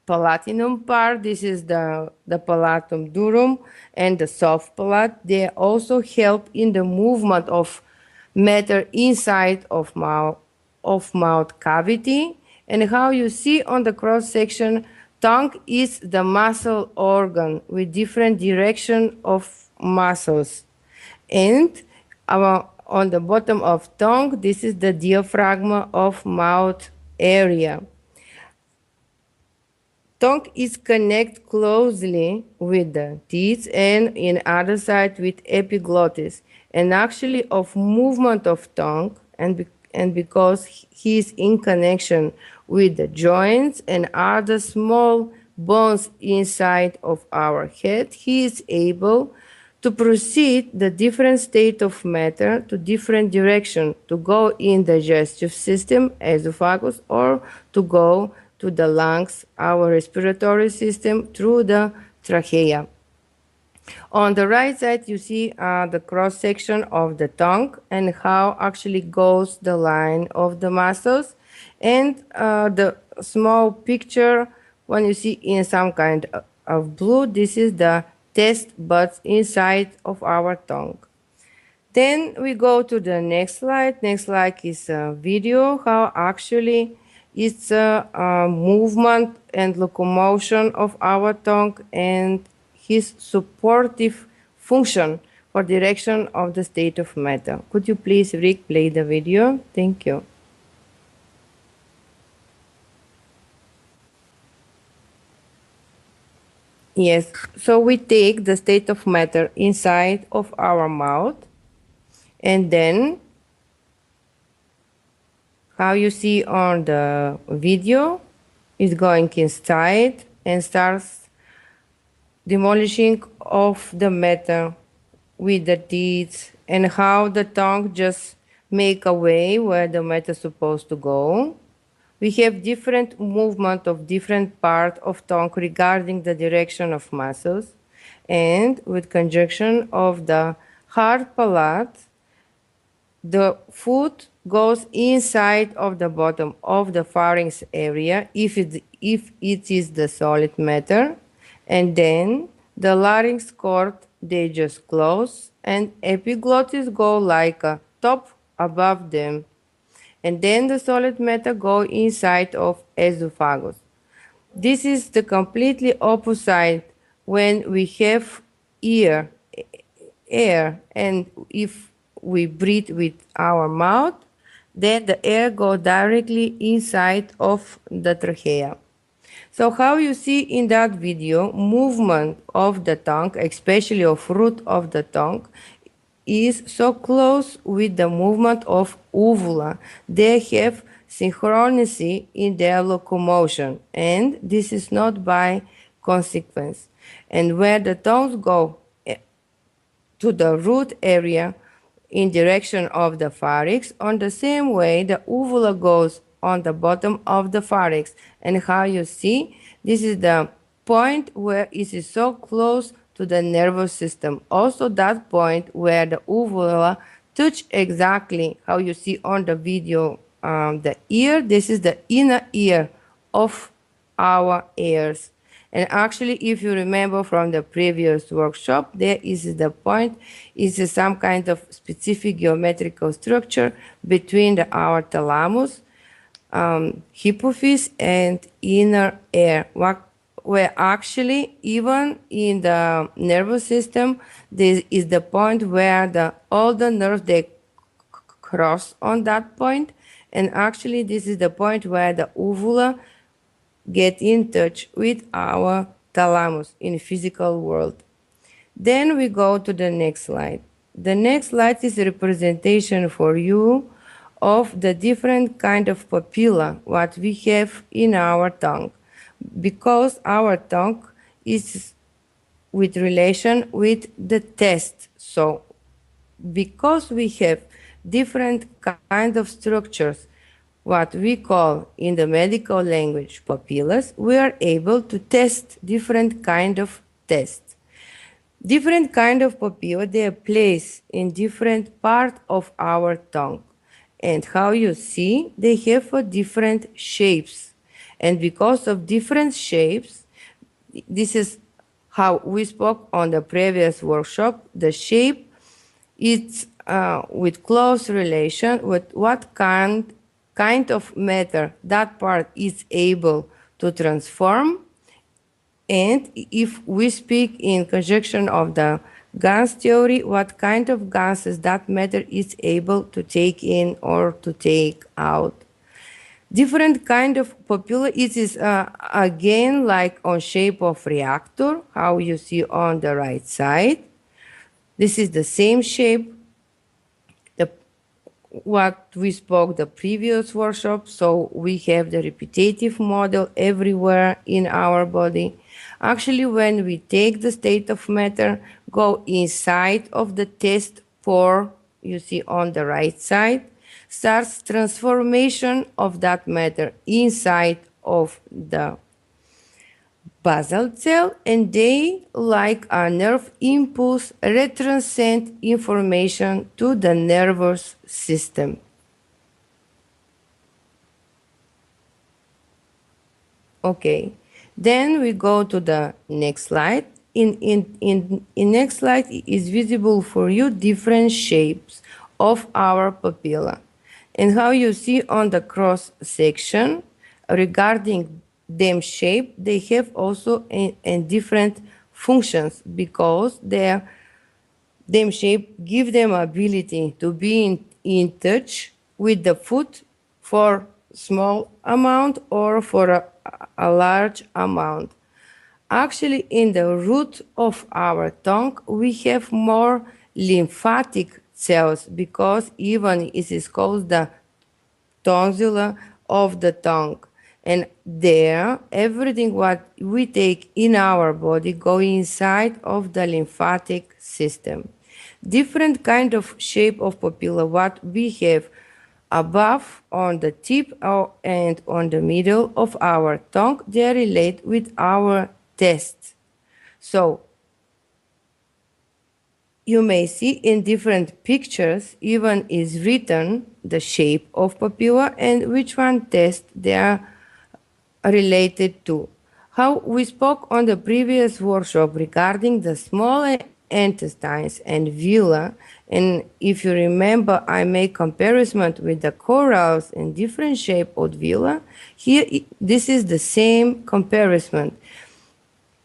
[SPEAKER 2] palatinum part. This is the palatum durum and the soft palate. They also help in the movement of matter inside of mouth cavity. And how you see on the cross section, tongue is the muscle organ with different direction of muscles. And on the bottom of tongue, this is the diaphragm of mouth area. Tongue is connected closely with the teeth and in other side with epiglottis. And actually of movement of tongue and because he is in connection with the joints and other small bones inside of our head, he is able to proceed the different state of matter to different direction, to go in the digestive system, esophagus, or to go to the lungs, our respiratory system, through the trachea. On the right side, you see the cross-section of the tongue and how actually goes the line of the muscles. And the small picture, when you see in some kind of blue, this is the taste buds inside of our tongue. Then we go to the next slide. Next slide is a video, how actually it's a movement and locomotion of our tongue and his supportive function for direction of the state of matter. Could you please, Rick, play the video? Thank you. Yes, so we take the state of matter inside of our mouth, and then how you see on the video is going inside and starts demolishing of the matter with the teeth, and how the tongue just make a way where the matter is supposed to go. We have different movement of different part of tongue regarding the direction of muscles, and with conjunction of the hard palate, the food goes inside of the bottom of the pharynx area if it is the solid matter, and then the larynx cord, they just close, and epiglottis go like a top above them, and then the solid matter go inside of esophagus. This is the completely opposite when we have air, and if we breathe with our mouth, then the air goes directly inside of the trachea. So how you see in that video, movement of the tongue, especially of root of the tongue, is so close with the movement of uvula. They have synchronicity in their locomotion, and this is not by consequence. And where the tongues go to the root area in direction of the pharynx, on the same way the uvula goes on the bottom of the pharynx. And how you see, this is the point where it is so close to the nervous system. Also that point where the uvula touch exactly how you see on the video the ear. This is the inner ear of our ears. And actually, if you remember from the previous workshop, there is the point, is some kind of specific geometrical structure between our thalamus, hypophyse, and inner ear, where actually even in the nervous system, this is the point where all the nerves, they cross on that point. And actually, this is the point where the uvula get in touch with our thalamus in physical world. Then we go to the next slide. The next slide is a representation for you of the different kind of papilla what we have in our tongue, because our tongue is with relation with the taste. So because we have different kind of structures, what we call in the medical language papillas, we are able to test different kind of tests. Different kind of papilla, they are placed in different part of our tongue. And how you see, they have different shapes. And because of different shapes, this is how we spoke on the previous workshop, the shape is with close relation with what kind of matter that part is able to transform. And if we speak in conjunction of the Gas theory, what kind of gases that matter is able to take in or to take out. Different kind of papilla, it is again like on shape of reactor, how you see on the right side. This is the same shape, what we spoke the previous workshop, so we have the repetitive model everywhere in our body. Actually, when we take the state of matter, go inside of the test pore, you see on the right side, starts transformation of that matter inside of the basal cell, and they, like a nerve impulse, retranscend information to the nervous system. Okay, then we go to the next slide. In next slide is visible for you different shapes of our papilla. And how you see on the cross section, regarding them shape, they have also in different functions, because them shape give them ability to be in touch with the food for small amount or for a large amount. Actually, in the root of our tongue, we have more lymphatic cells, because even it is called the tonsil of the tongue. And there, everything what we take in our body go inside of the lymphatic system. Different kind of shape of papilla what we have above on the tip and on the middle of our tongue, they relate with our test. So you may see in different pictures even is written the shape of papilla and which one test they are related to. How we spoke on the previous workshop regarding the small intestines and villi, and if you remember, I made comparison with the corals in different shape of villi. Here, this is the same comparison.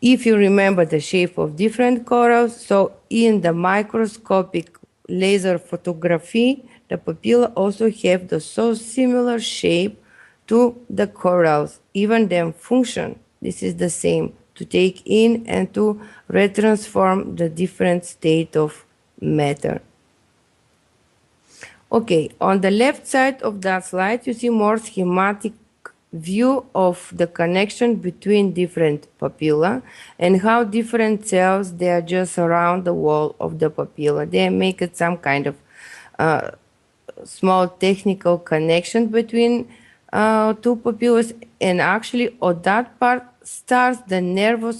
[SPEAKER 2] If you remember the shape of different corals, so in the microscopic laser photography, the papilla also have the so similar shape to the corals, even their function. This is the same, to take in and to retransform the different state of matter. Okay, on the left side of that slide, you see more schematic view of the connection between different papilla and how different cells, they are just around the wall of the papilla. They make it some kind of small technical connection between two papillas, and actually on that part starts the nervous